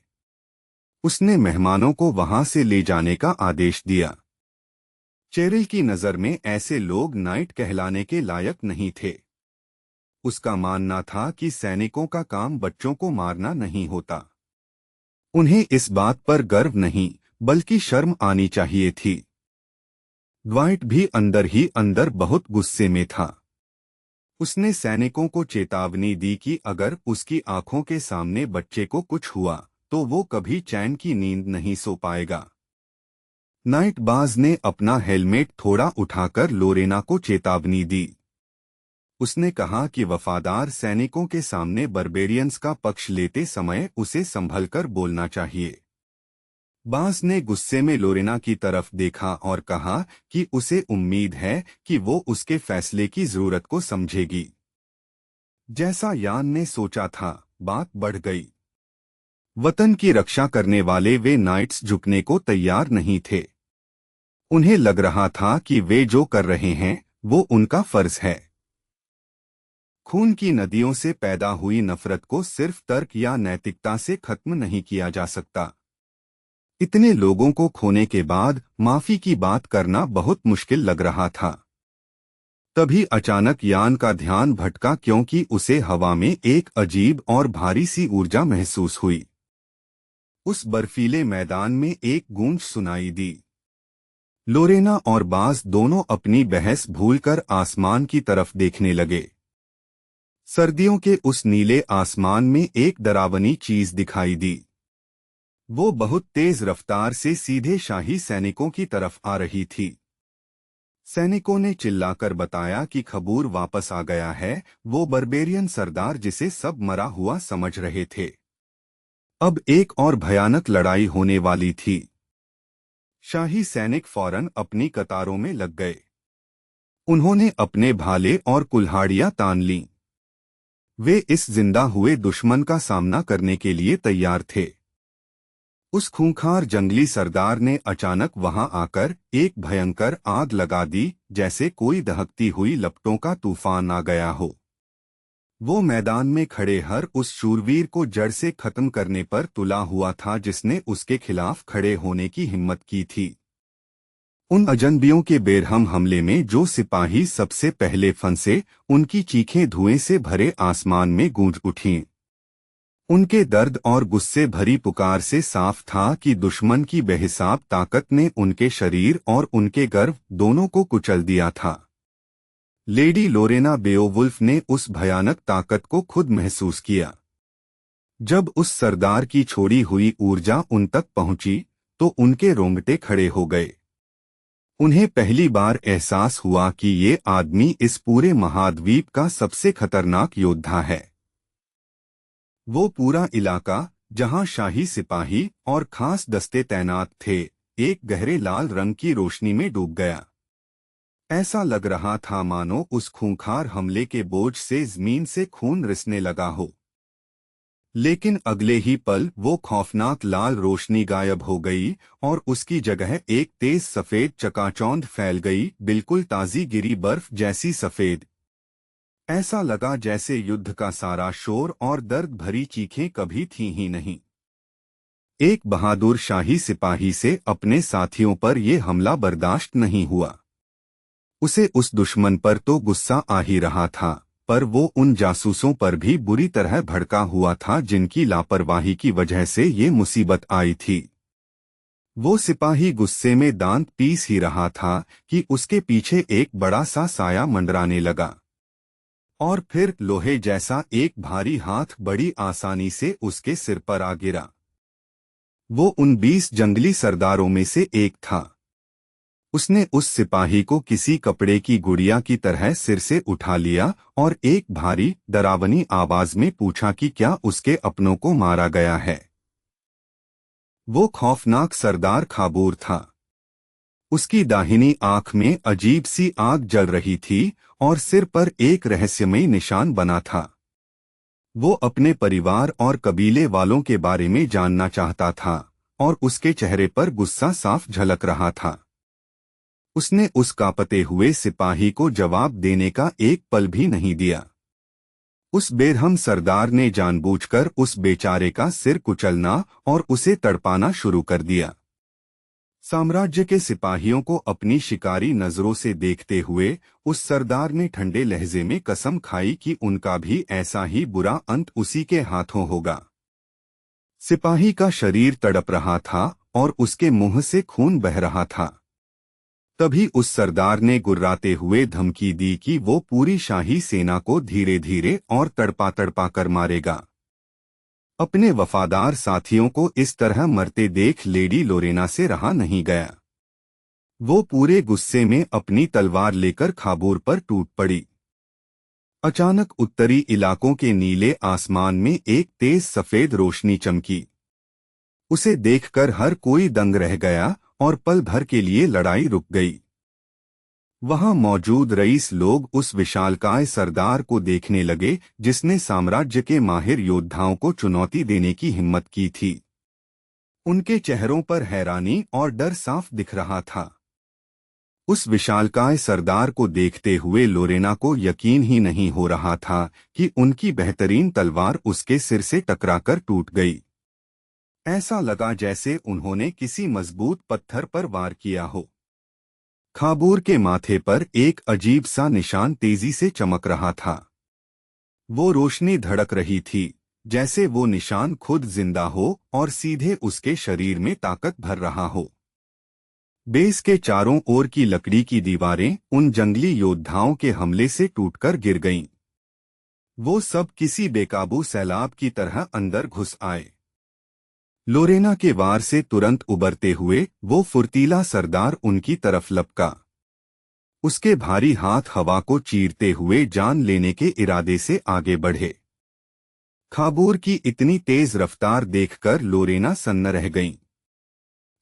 उसने मेहमानों को वहां से ले जाने का आदेश दिया। चेरिल की नजर में ऐसे लोग नाइट कहलाने के लायक नहीं थे। उसका मानना था कि सैनिकों का काम बच्चों को मारना नहीं होता। उन्हें इस बात पर गर्व नहीं, बल्कि शर्म आनी चाहिए थी। ड्वाइट भी अंदर ही अंदर बहुत गुस्से में था। उसने सैनिकों को चेतावनी दी कि अगर उसकी आंखों के सामने बच्चे को कुछ हुआ तो वो कभी चैन की नींद नहीं सो पाएगा। नाइटबाज ने अपना हेलमेट थोड़ा उठाकर लोरेना को चेतावनी दी। उसने कहा कि वफादार सैनिकों के सामने बर्बेरियंस का पक्ष लेते समय उसे संभलकर बोलना चाहिए। बास ने गुस्से में लोरेना की तरफ देखा और कहा कि उसे उम्मीद है कि वो उसके फैसले की जरूरत को समझेगी। जैसा यान ने सोचा था, बात बढ़ गई। वतन की रक्षा करने वाले वे नाइट्स झुकने को तैयार नहीं थे। उन्हें लग रहा था कि वे जो कर रहे हैं वो उनका फर्ज है। खून की नदियों से पैदा हुई नफरत को सिर्फ तर्क या नैतिकता से खत्म नहीं किया जा सकता। इतने लोगों को खोने के बाद माफी की बात करना बहुत मुश्किल लग रहा था। तभी अचानक यान का ध्यान भटका क्योंकि उसे हवा में एक अजीब और भारी सी ऊर्जा महसूस हुई। उस बर्फीले मैदान में एक गूंज सुनाई दी। लोरेना और बास दोनों अपनी बहस भूलकर आसमान की तरफ देखने लगे। सर्दियों के उस नीले आसमान में एक डरावनी चीज दिखाई दी। वो बहुत तेज रफ्तार से सीधे शाही सैनिकों की तरफ आ रही थी। सैनिकों ने चिल्लाकर बताया कि खबूर वापस आ गया है, वो बर्बेरियन सरदार जिसे सब मरा हुआ समझ रहे थे। अब एक और भयानक लड़ाई होने वाली थी। शाही सैनिक फौरन अपनी कतारों में लग गए। उन्होंने अपने भाले और कुल्हाड़ियां तान लीं। वे इस जिंदा हुए दुश्मन का सामना करने के लिए तैयार थे। उस खूंखार जंगली सरदार ने अचानक वहां आकर एक भयंकर आग लगा दी, जैसे कोई दहकती हुई लपटों का तूफान आ गया हो। वो मैदान में खड़े हर उस शूरवीर को जड़ से खत्म करने पर तुला हुआ था जिसने उसके खिलाफ खड़े होने की हिम्मत की थी। उन अजनबियों के बेरहम हमले में जो सिपाही सबसे पहले फंसे, उनकी चीखें धुएं से भरे आसमान में गूंज उठीं। उनके दर्द और गुस्से भरी पुकार से साफ था कि दुश्मन की बेहिसाब ताकत ने उनके शरीर और उनके गर्व दोनों को कुचल दिया था। लेडी लोरेना बेओवुल्फ ने उस भयानक ताकत को खुद महसूस किया। जब उस सरदार की छोड़ी हुई ऊर्जा उन तक पहुंची तो उनके रोंगटे खड़े हो गए। उन्हें पहली बार एहसास हुआ कि ये आदमी इस पूरे महाद्वीप का सबसे खतरनाक योद्धा है। वो पूरा इलाका, जहां शाही सिपाही और खास दस्ते तैनात थे, एक गहरे लाल रंग की रोशनी में डूब गया। ऐसा लग रहा था मानो उस खूंखार हमले के बोझ से जमीन से खून रिसने लगा हो। लेकिन अगले ही पल वो खौफनाक लाल रोशनी गायब हो गई और उसकी जगह एक तेज सफेद चकाचौंध फैल गई, बिल्कुल ताजी गिरी बर्फ जैसी सफेद। ऐसा लगा जैसे युद्ध का सारा शोर और दर्द भरी चीखें कभी थी ही नहीं। एक बहादुर शाही सिपाही से अपने साथियों पर यह हमला बर्दाश्त नहीं हुआ। उसे उस दुश्मन पर तो गुस्सा आ ही रहा था, पर वो उन जासूसों पर भी बुरी तरह भड़का हुआ था जिनकी लापरवाही की वजह से ये मुसीबत आई थी। वो सिपाही गुस्से में दांत पीस ही रहा था कि उसके पीछे एक बड़ा सा साया मंडराने लगा और फिर लोहे जैसा एक भारी हाथ बड़ी आसानी से उसके सिर पर आ गिरा। वो उन 20 जंगली सरदारों में से एक था। उसने उस सिपाही को किसी कपड़े की गुड़िया की तरह सिर से उठा लिया और एक भारी डरावनी आवाज में पूछा कि क्या उसके अपनों को मारा गया है। वो खौफनाक सरदार खाबूर था। उसकी दाहिनी आंख में अजीब सी आग जल रही थी और सिर पर एक रहस्यमयी निशान बना था। वो अपने परिवार और कबीले वालों के बारे में जानना चाहता था और उसके चेहरे पर गुस्सा साफ झलक रहा था। उसने उस कांपते हुए सिपाही को जवाब देने का एक पल भी नहीं दिया। उस बेरहम सरदार ने जानबूझकर उस बेचारे का सिर कुचलना और उसे तड़पाना शुरू कर दिया। साम्राज्य के सिपाहियों को अपनी शिकारी नजरों से देखते हुए उस सरदार ने ठंडे लहजे में कसम खाई कि उनका भी ऐसा ही बुरा अंत उसी के हाथों होगा। सिपाही का शरीर तड़प रहा था और उसके मुंह से खून बह रहा था। तभी उस सरदार ने गुर्राते हुए धमकी दी कि वो पूरी शाही सेना को धीरे धीरे और तड़पा तड़पा कर मारेगा। अपने वफादार साथियों को इस तरह मरते देख लेडी लोरेना से रहा नहीं गया। वो पूरे गुस्से में अपनी तलवार लेकर खाबूर पर टूट पड़ी। अचानक उत्तरी इलाकों के नीले आसमान में एक तेज सफेद रोशनी चमकी। उसे देखकर हर कोई दंग रह गया और पल भर के लिए लड़ाई रुक गई। वहां मौजूद रईस लोग उस विशालकाय सरदार को देखने लगे जिसने साम्राज्य के माहिर योद्धाओं को चुनौती देने की हिम्मत की थी। उनके चेहरों पर हैरानी और डर साफ दिख रहा था। उस विशालकाय सरदार को देखते हुए लोरेना को यकीन ही नहीं हो रहा था कि उनकी बेहतरीन तलवार उसके सिर से टकराकर टूट गई। ऐसा लगा जैसे उन्होंने किसी मजबूत पत्थर पर वार किया हो। खाबूर के माथे पर एक अजीब सा निशान तेजी से चमक रहा था। वो रोशनी धड़क रही थी, जैसे वो निशान खुद जिंदा हो और सीधे उसके शरीर में ताकत भर रहा हो। बेस के चारों ओर की लकड़ी की दीवारें उन जंगली योद्धाओं के हमले से टूटकर गिर गईं। वो सब किसी बेकाबू सैलाब की तरह अंदर घुस आए। लोरेना के वार से तुरंत उबरते हुए वो फुर्तीला सरदार उनकी तरफ लपका। उसके भारी हाथ हवा को चीरते हुए जान लेने के इरादे से आगे बढ़े। खाबूर की इतनी तेज रफ्तार देखकर लोरेना सन्न रह गईं।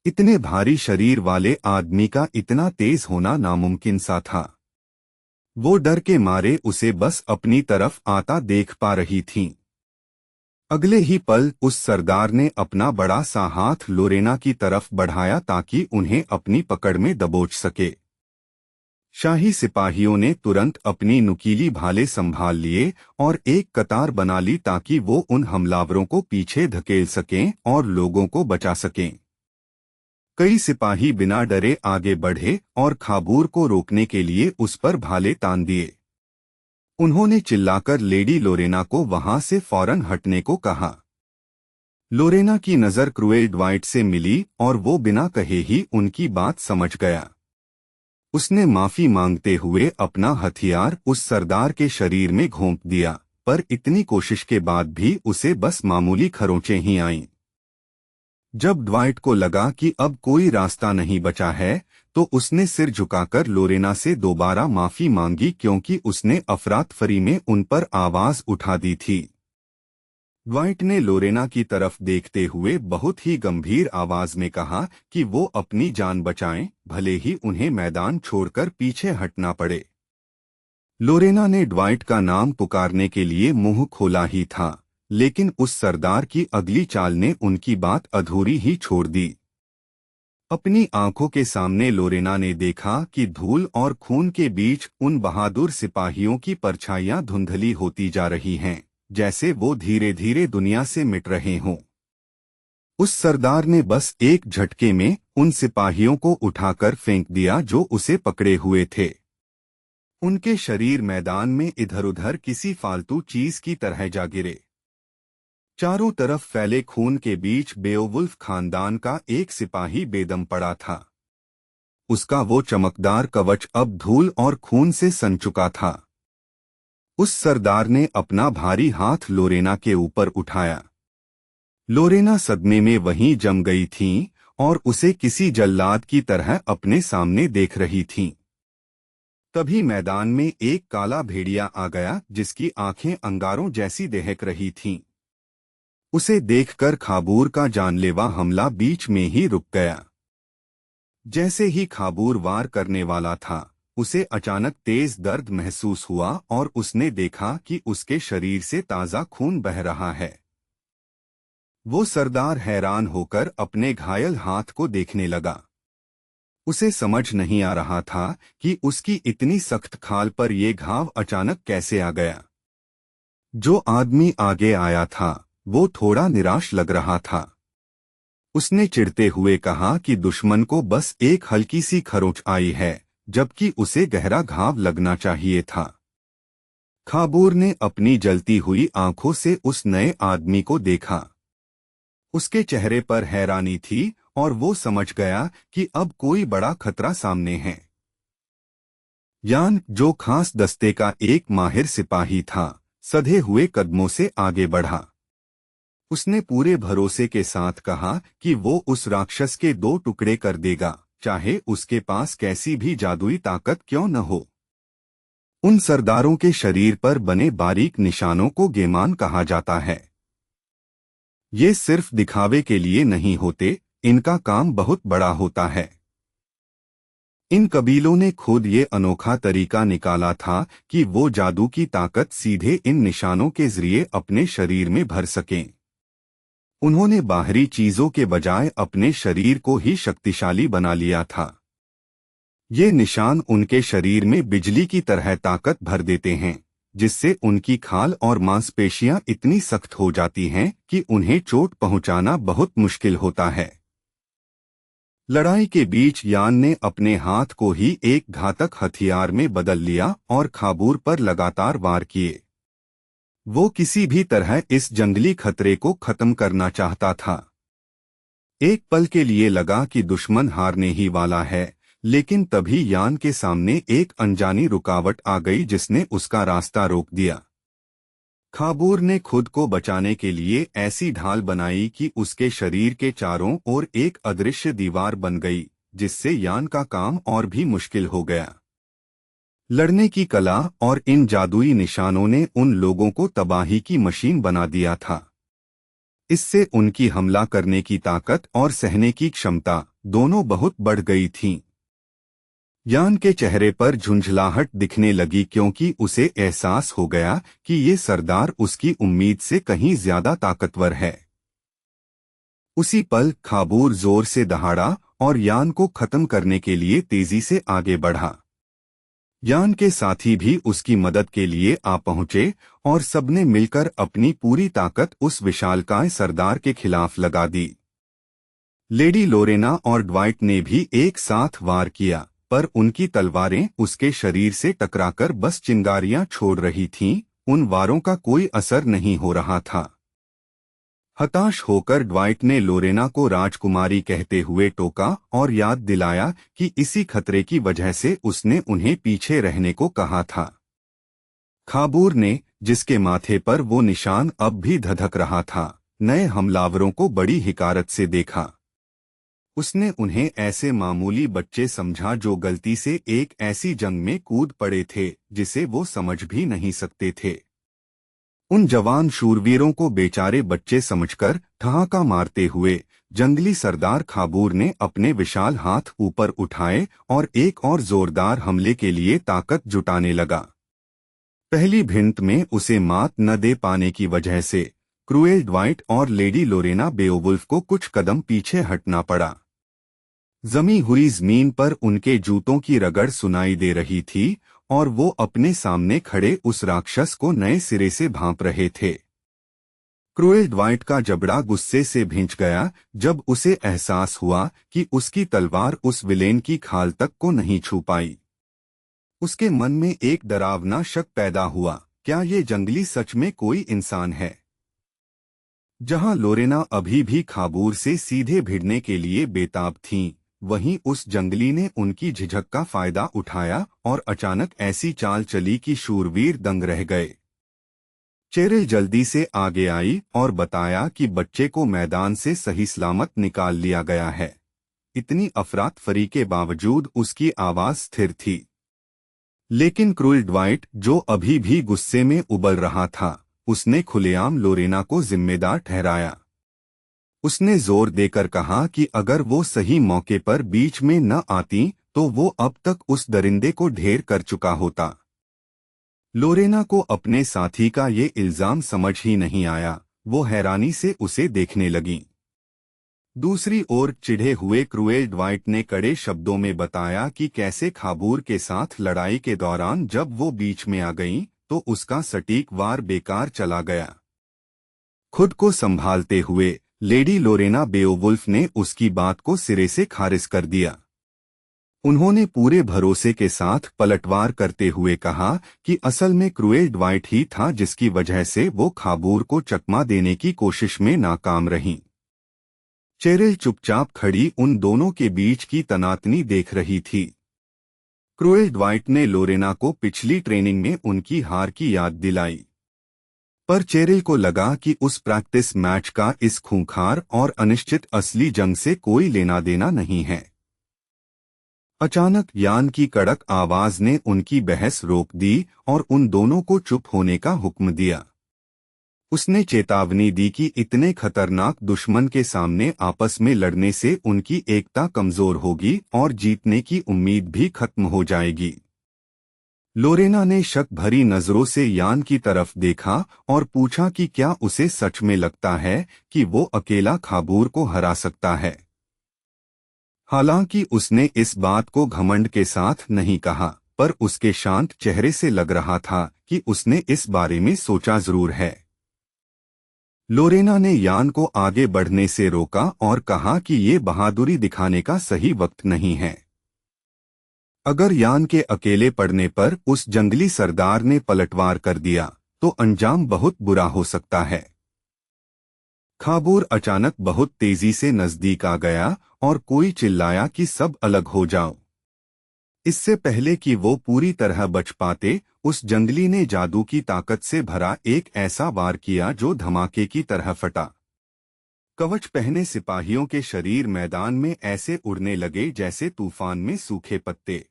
इतने भारी शरीर वाले आदमी का इतना तेज होना नामुमकिन सा था। वो डर के मारे उसे बस अपनी तरफ आता देख पा रही थीं। अगले ही पल उस सरदार ने अपना बड़ा सा हाथ लोरेना की तरफ बढ़ाया ताकि उन्हें अपनी पकड़ में दबोच सके। शाही सिपाहियों ने तुरंत अपनी नुकीली भाले संभाल लिए और एक कतार बना ली ताकि वो उन हमलावरों को पीछे धकेल सकें और लोगों को बचा सकें। कई सिपाही बिना डरे आगे बढ़े और खाबूर को रोकने के लिए उस पर भाले तान दिए। उन्होंने चिल्लाकर लेडी लोरेना को वहां से फौरन हटने को कहा। लोरेना की नजर क्रूएल ड्वाइट से मिली और वो बिना कहे ही उनकी बात समझ गया। उसने माफी मांगते हुए अपना हथियार उस सरदार के शरीर में घोंप दिया, पर इतनी कोशिश के बाद भी उसे बस मामूली खरोंचें ही आईं। जब ड्वाइट को लगा कि अब कोई रास्ता नहीं बचा है, तो उसने सिर झुकाकर लोरेना से दोबारा माफी मांगी क्योंकि उसने अफरातफरी में उन पर आवाज उठा दी थी। ड्वाइट ने लोरेना की तरफ देखते हुए बहुत ही गंभीर आवाज में कहा कि वो अपनी जान बचाएं, भले ही उन्हें मैदान छोड़कर पीछे हटना पड़े। लोरेना ने ड्वाइट का नाम पुकारने के लिए मुंह खोला ही था, लेकिन उस सरदार की अगली चाल ने उनकी बात अधूरी ही छोड़ दी। अपनी आंखों के सामने लोरेना ने देखा कि धूल और खून के बीच उन बहादुर सिपाहियों की परछाइयां धुंधली होती जा रही हैं, जैसे वो धीरे धीरे दुनिया से मिट रहे हों। उस सरदार ने बस एक झटके में उन सिपाहियों को उठाकर फेंक दिया जो उसे पकड़े हुए थे। उनके शरीर मैदान में इधर-उधर किसी फालतू चीज की तरह जा गिरे। चारों तरफ फैले खून के बीच बेओवुल्फ खानदान का एक सिपाही बेदम पड़ा था। उसका वो चमकदार कवच अब धूल और खून से सन चुका था। उस सरदार ने अपना भारी हाथ लोरेना के ऊपर उठाया। लोरेना सदमे में वहीं जम गई थीं और उसे किसी जल्लाद की तरह अपने सामने देख रही थीं। तभी मैदान में एक काला भेड़िया आ गया जिसकी आंखें अंगारों जैसी दहक रही थीं। उसे देखकर खाबूर का जानलेवा हमला बीच में ही रुक गया। जैसे ही खाबूर वार करने वाला था, उसे अचानक तेज दर्द महसूस हुआ और उसने देखा कि उसके शरीर से ताज़ा खून बह रहा है। वो सरदार हैरान होकर अपने घायल हाथ को देखने लगा। उसे समझ नहीं आ रहा था कि उसकी इतनी सख्त खाल पर ये घाव अचानक कैसे आ गया। जो आदमी आगे आया था वो थोड़ा निराश लग रहा था। उसने चिढ़ते हुए कहा कि दुश्मन को बस एक हल्की सी खरोंच आई है, जबकि उसे गहरा घाव लगना चाहिए था। खाबूर ने अपनी जलती हुई आंखों से उस नए आदमी को देखा। उसके चेहरे पर हैरानी थी और वो समझ गया कि अब कोई बड़ा खतरा सामने है। यान, जो खास दस्ते का एक माहिर सिपाही था, सधे हुए कदमों से आगे बढ़ा। उसने पूरे भरोसे के साथ कहा कि वो उस राक्षस के 2 टुकड़े कर देगा, चाहे उसके पास कैसी भी जादुई ताकत क्यों न हो। उन सरदारों के शरीर पर बने बारीक निशानों को गेमान कहा जाता है। ये सिर्फ दिखावे के लिए नहीं होते, इनका काम बहुत बड़ा होता है। इन कबीलों ने खुद ये अनोखा तरीका निकाला था कि वो जादू की ताकत सीधे इन निशानों के जरिए अपने शरीर में भर सकें। उन्होंने बाहरी चीजों के बजाय अपने शरीर को ही शक्तिशाली बना लिया था। ये निशान उनके शरीर में बिजली की तरह ताकत भर देते हैं, जिससे उनकी खाल और मांसपेशियां इतनी सख्त हो जाती हैं कि उन्हें चोट पहुंचाना बहुत मुश्किल होता है। लड़ाई के बीच यान ने अपने हाथ को ही एक घातक हथियार में बदल लिया और खाबूर पर लगातार वार किए। वो किसी भी तरह इस जंगली खतरे को खत्म करना चाहता था। एक पल के लिए लगा कि दुश्मन हारने ही वाला है, लेकिन तभी यान के सामने एक अनजानी रुकावट आ गई जिसने उसका रास्ता रोक दिया। खाबूर ने खुद को बचाने के लिए ऐसी ढाल बनाई कि उसके शरीर के चारों ओर एक अदृश्य दीवार बन गई, जिससे यान का काम और भी मुश्किल हो गया। लड़ने की कला और इन जादुई निशानों ने उन लोगों को तबाही की मशीन बना दिया था। इससे उनकी हमला करने की ताकत और सहने की क्षमता दोनों बहुत बढ़ गई थीं। यान के चेहरे पर झुंझलाहट दिखने लगी क्योंकि उसे एहसास हो गया कि ये सरदार उसकी उम्मीद से कहीं ज्यादा ताकतवर है। उसी पल खाबूर जोर से दहाड़ा और यान को खत्म करने के लिए तेजी से आगे बढ़ा। यान के साथी भी उसकी मदद के लिए आ पहुंचे और सबने मिलकर अपनी पूरी ताकत उस विशालकाय सरदार के खिलाफ लगा दी। लेडी लोरेना और ड्वाइट ने भी एक साथ वार किया, पर उनकी तलवारें उसके शरीर से टकराकर बस चिंगारियां छोड़ रही थीं। उन वारों का कोई असर नहीं हो रहा था। हताश होकर ड्वाइट ने लोरेना को राजकुमारी कहते हुए टोका और याद दिलाया कि इसी खतरे की वजह से उसने उन्हें पीछे रहने को कहा था। खाबूर ने, जिसके माथे पर वो निशान अब भी धधक रहा था, नए हमलावरों को बड़ी हिकारत से देखा। उसने उन्हें ऐसे मामूली बच्चे समझा जो गलती से एक ऐसी जंग में कूद पड़े थे जिसे वो समझ भी नहीं सकते थे। उन जवान शूरवीरों को बेचारे बच्चे समझकर ठहाका मारते हुए जंगली सरदार खाबूर ने अपने विशाल हाथ ऊपर उठाए और एक और जोरदार हमले के लिए ताकत जुटाने लगा। पहली भिड़ंत में उसे मात न दे पाने की वजह से क्रूएल ड्वाइट और लेडी लोरेना बेओवुल्फ को कुछ कदम पीछे हटना पड़ा। जमी हुई जमीन पर उनके जूतों की रगड़ सुनाई दे रही थी और वो अपने सामने खड़े उस राक्षस को नए सिरे से भांप रहे थे। क्रूएल ड्वाइट का जबड़ा गुस्से से भींच गया जब उसे एहसास हुआ कि उसकी तलवार उस विलेन की खाल तक को नहीं छू पाई। उसके मन में एक डरावना शक पैदा हुआ, क्या ये जंगली सच में कोई इंसान है? जहां लोरेना अभी भी खाबूर से सीधे भिड़ने के लिए बेताब थीं, वहीं उस जंगली ने उनकी झिझक का फायदा उठाया और अचानक ऐसी चाल चली कि शूरवीर दंग रह गए। चेरिल जल्दी से आगे आई और बताया कि बच्चे को मैदान से सही सलामत निकाल लिया गया है। इतनी अफरातफरी के बावजूद उसकी आवाज स्थिर थी। लेकिन क्रूएल ड्वाइट, जो अभी भी गुस्से में उबल रहा था, उसने खुलेआम लोरेना को जिम्मेदार ठहराया। उसने जोर देकर कहा कि अगर वो सही मौके पर बीच में न आती तो वो अब तक उस दरिंदे को ढेर कर चुका होता। लोरेना को अपने साथी का ये इल्जाम समझ ही नहीं आया। वो हैरानी से उसे देखने लगी। दूसरी ओर चिढ़े हुए क्रूएल ड्वाइट ने कड़े शब्दों में बताया कि कैसे खाबूर के साथ लड़ाई के दौरान जब वो बीच में आ गईं, तो उसका सटीक वार बेकार चला गया। खुद को संभालते हुए लेडी लोरेना बेओवुल्फ ने उसकी बात को सिरे से खारिज कर दिया। उन्होंने पूरे भरोसे के साथ पलटवार करते हुए कहा कि असल में क्रूएल ड्वाइट ही था जिसकी वजह से वो खाबूर को चकमा देने की कोशिश में नाकाम रहीं। चेरिल चुपचाप खड़ी उन दोनों के बीच की तनातनी देख रही थी। क्रूएल ड्वाइट ने लोरेना को पिछली ट्रेनिंग में उनकी हार की याद दिलाई, पर चेरिल को लगा कि उस प्रैक्टिस मैच का इस खूंखार और अनिश्चित असली जंग से कोई लेना देना नहीं है। अचानक यान की कड़क आवाज ने उनकी बहस रोक दी और उन दोनों को चुप होने का हुक्म दिया। उसने चेतावनी दी कि इतने खतरनाक दुश्मन के सामने आपस में लड़ने से उनकी एकता कमजोर होगी और जीतने की उम्मीद भी खत्म हो जाएगी। लोरेना ने शक भरी नजरों से यान की तरफ देखा और पूछा कि क्या उसे सच में लगता है कि वो अकेला खाबूर को हरा सकता है। हालांकि उसने इस बात को घमंड के साथ नहीं कहा, पर उसके शांत चेहरे से लग रहा था कि उसने इस बारे में सोचा जरूर है। लोरेना ने यान को आगे बढ़ने से रोका और कहा कि ये बहादुरी दिखाने का सही वक्त नहीं है। अगर यान के अकेले पड़ने पर उस जंगली सरदार ने पलटवार कर दिया तो अंजाम बहुत बुरा हो सकता है। खाबूर अचानक बहुत तेजी से नजदीक आ गया और कोई चिल्लाया कि सब अलग हो जाओ। इससे पहले कि वो पूरी तरह बच पाते, उस जंगली ने जादू की ताकत से भरा एक ऐसा वार किया जो धमाके की तरह फटा। कवच पहने सिपाहियों के शरीर मैदान में ऐसे उड़ने लगे जैसे तूफान में सूखे पत्ते।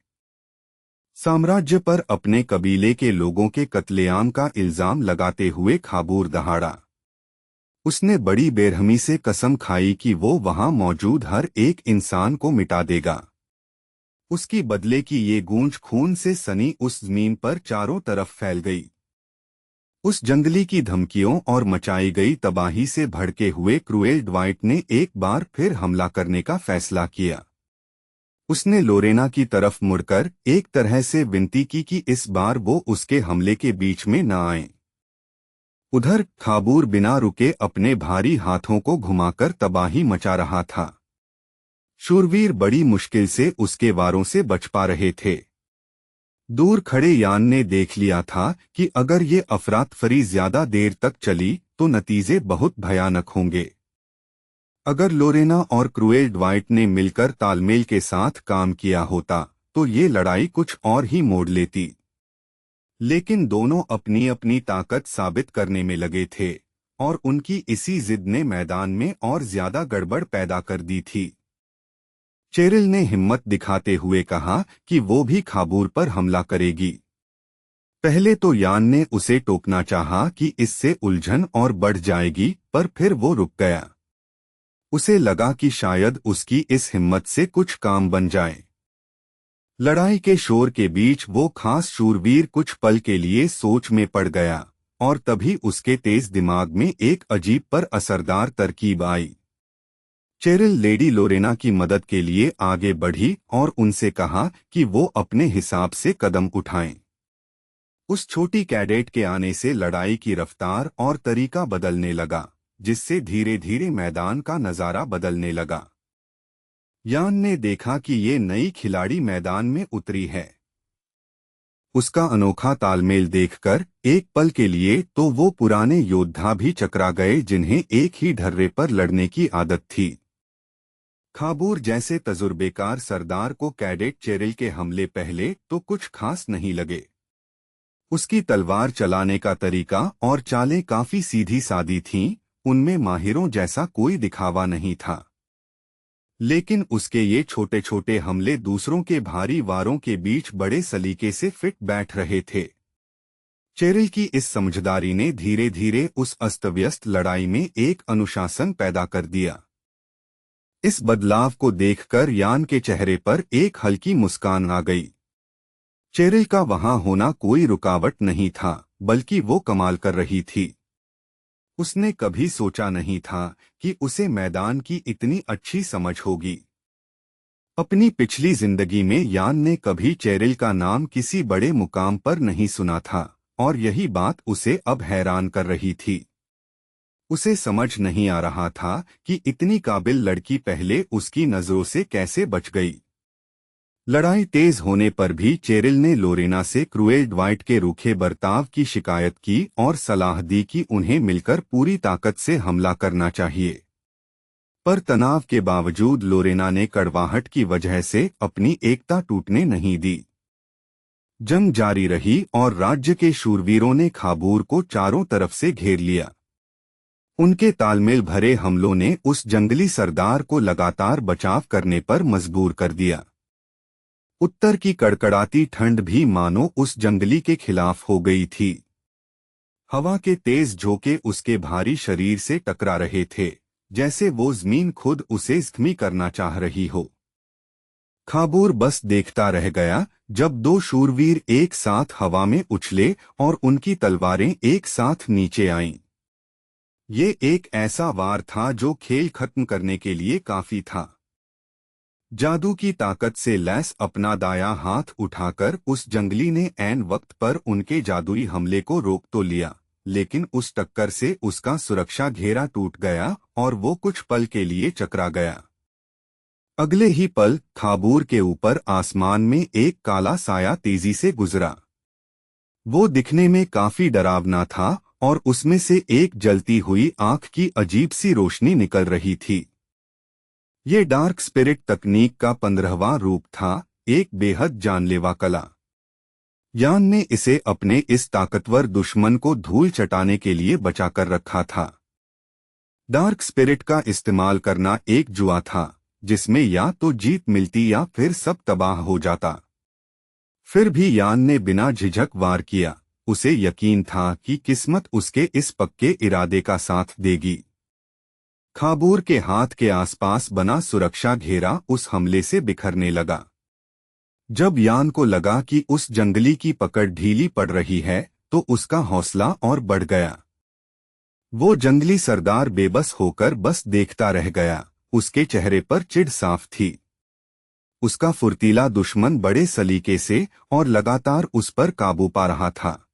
साम्राज्य पर अपने कबीले के लोगों के कत्लेआम का इल्जाम लगाते हुए खाबूर दहाड़ा। उसने बड़ी बेरहमी से कसम खाई कि वो वहां मौजूद हर एक इंसान को मिटा देगा। उसकी बदले की ये गूंज खून से सनी उस जमीन पर चारों तरफ फैल गई। उस जंगली की धमकियों और मचाई गई तबाही से भड़के हुए क्रूएल ड्वाइट ने एक बार फिर हमला करने का फैसला किया। उसने लोरेना की तरफ मुड़कर एक तरह से विनती की कि इस बार वो उसके हमले के बीच में न आए। उधर खाबूर बिना रुके अपने भारी हाथों को घुमाकर तबाही मचा रहा था। शूरवीर बड़ी मुश्किल से उसके वारों से बच पा रहे थे। दूर खड़े यान ने देख लिया था कि अगर ये अफरातफरी ज्यादा देर तक चली तो नतीजे बहुत भयानक होंगे। अगर लोरेना और क्रूएल ड्वाइट ने मिलकर तालमेल के साथ काम किया होता तो ये लड़ाई कुछ और ही मोड़ लेती। लेकिन दोनों अपनी अपनी ताकत साबित करने में लगे थे और उनकी इसी जिद ने मैदान में और ज्यादा गड़बड़ पैदा कर दी थी। चेरिल ने हिम्मत दिखाते हुए कहा कि वो भी खाबूर पर हमला करेगी। पहले तो यान ने उसे टोकना चाहा कि इससे उलझन और बढ़ जाएगी, पर फिर वो रुक गया। उसे लगा कि शायद उसकी इस हिम्मत से कुछ काम बन जाए। लड़ाई के शोर के बीच वो खास शूरवीर कुछ पल के लिए सोच में पड़ गया और तभी उसके तेज दिमाग में एक अजीब पर असरदार तरकीब आई। चेरिल लेडी लोरेना की मदद के लिए आगे बढ़ी और उनसे कहा कि वो अपने हिसाब से कदम उठाएं। उस छोटी कैडेट के आने से लड़ाई की रफ्तार और तरीका बदलने लगा, जिससे धीरे धीरे मैदान का नजारा बदलने लगा। यान ने देखा कि ये नई खिलाड़ी मैदान में उतरी है। उसका अनोखा तालमेल देखकर एक पल के लिए तो वो पुराने योद्धा भी चकरा गए जिन्हें एक ही ढर्रे पर लड़ने की आदत थी। खाबूर जैसे तजुर्बेकार सरदार को कैडेट चेरिल के हमले पहले तो कुछ खास नहीं लगे। उसकी तलवार चलाने का तरीका और चालें काफी सीधी सादी थीं, उनमें माहिरों जैसा कोई दिखावा नहीं था। लेकिन उसके ये छोटे छोटे हमले दूसरों के भारी वारों के बीच बड़े सलीके से फिट बैठ रहे थे। चेरिल की इस समझदारी ने धीरे धीरे उस अस्तव्यस्त लड़ाई में एक अनुशासन पैदा कर दिया। इस बदलाव को देखकर यान के चेहरे पर एक हल्की मुस्कान आ गई। चेरिल का वहां होना कोई रुकावट नहीं था, बल्कि वो कमाल कर रही थी। उसने कभी सोचा नहीं था कि उसे मैदान की इतनी अच्छी समझ होगी। अपनी पिछली जिंदगी में यान ने कभी चेरिल का नाम किसी बड़े मुकाम पर नहीं सुना था और यही बात उसे अब हैरान कर रही थी। उसे समझ नहीं आ रहा था कि इतनी काबिल लड़की पहले उसकी नजरों से कैसे बच गई। लड़ाई तेज होने पर भी चेरिल ने लोरेना से क्रूएल ड्वाइट के रूखे बर्ताव की शिकायत की और सलाह दी कि उन्हें मिलकर पूरी ताकत से हमला करना चाहिए। पर तनाव के बावजूद लोरेना ने कड़वाहट की वजह से अपनी एकता टूटने नहीं दी। जंग जारी रही और राज्य के शूरवीरों ने खाबूर को चारों तरफ से घेर लिया। उनके तालमेल भरे हमलों ने उस जंगली सरदार को लगातार बचाव करने पर मजबूर कर दिया। उत्तर की कड़कड़ाती ठंड भी मानो उस जंगली के खिलाफ हो गई थी। हवा के तेज झोंके उसके भारी शरीर से टकरा रहे थे, जैसे वो जमीन खुद उसे जख्मी करना चाह रही हो। खाबूर बस देखता रह गया जब दो शूरवीर एक साथ हवा में उछले और उनकी तलवारें एक साथ नीचे आईं। ये एक ऐसा वार था जो खेल खत्म करने के लिए काफी था। जादू की ताकत से लैस अपना दायां हाथ उठाकर उस जंगली ने ऐन वक्त पर उनके जादुई हमले को रोक तो लिया, लेकिन उस टक्कर से उसका सुरक्षा घेरा टूट गया और वो कुछ पल के लिए चकरा गया। अगले ही पल खाबूर के ऊपर आसमान में एक काला साया तेजी से गुजरा। वो दिखने में काफी डरावना था और उसमें से एक जलती हुई आंख की अजीब सी रोशनी निकल रही थी। ये डार्क स्पिरिट तकनीक का 15वां रूप था, एक बेहद जानलेवा कला। यान ने इसे अपने इस ताकतवर दुश्मन को धूल चटाने के लिए बचाकर रखा था। डार्क स्पिरिट का इस्तेमाल करना एक जुआ था, जिसमें या तो जीत मिलती या फिर सब तबाह हो जाता। फिर भी यान ने बिना झिझक वार किया। उसे यकीन था कि किस्मत उसके इस पक्के इरादे का साथ देगी। खाबूर के हाथ के आसपास बना सुरक्षा घेरा उस हमले से बिखरने लगा। जब यान को लगा कि उस जंगली की पकड़ ढीली पड़ रही है, तो उसका हौसला और बढ़ गया। वो जंगली सरदार बेबस होकर बस देखता रह गया। उसके चेहरे पर चिढ़ साफ थी। उसका फुर्तीला दुश्मन बड़े सलीके से और लगातार उस पर काबू पा रहा था।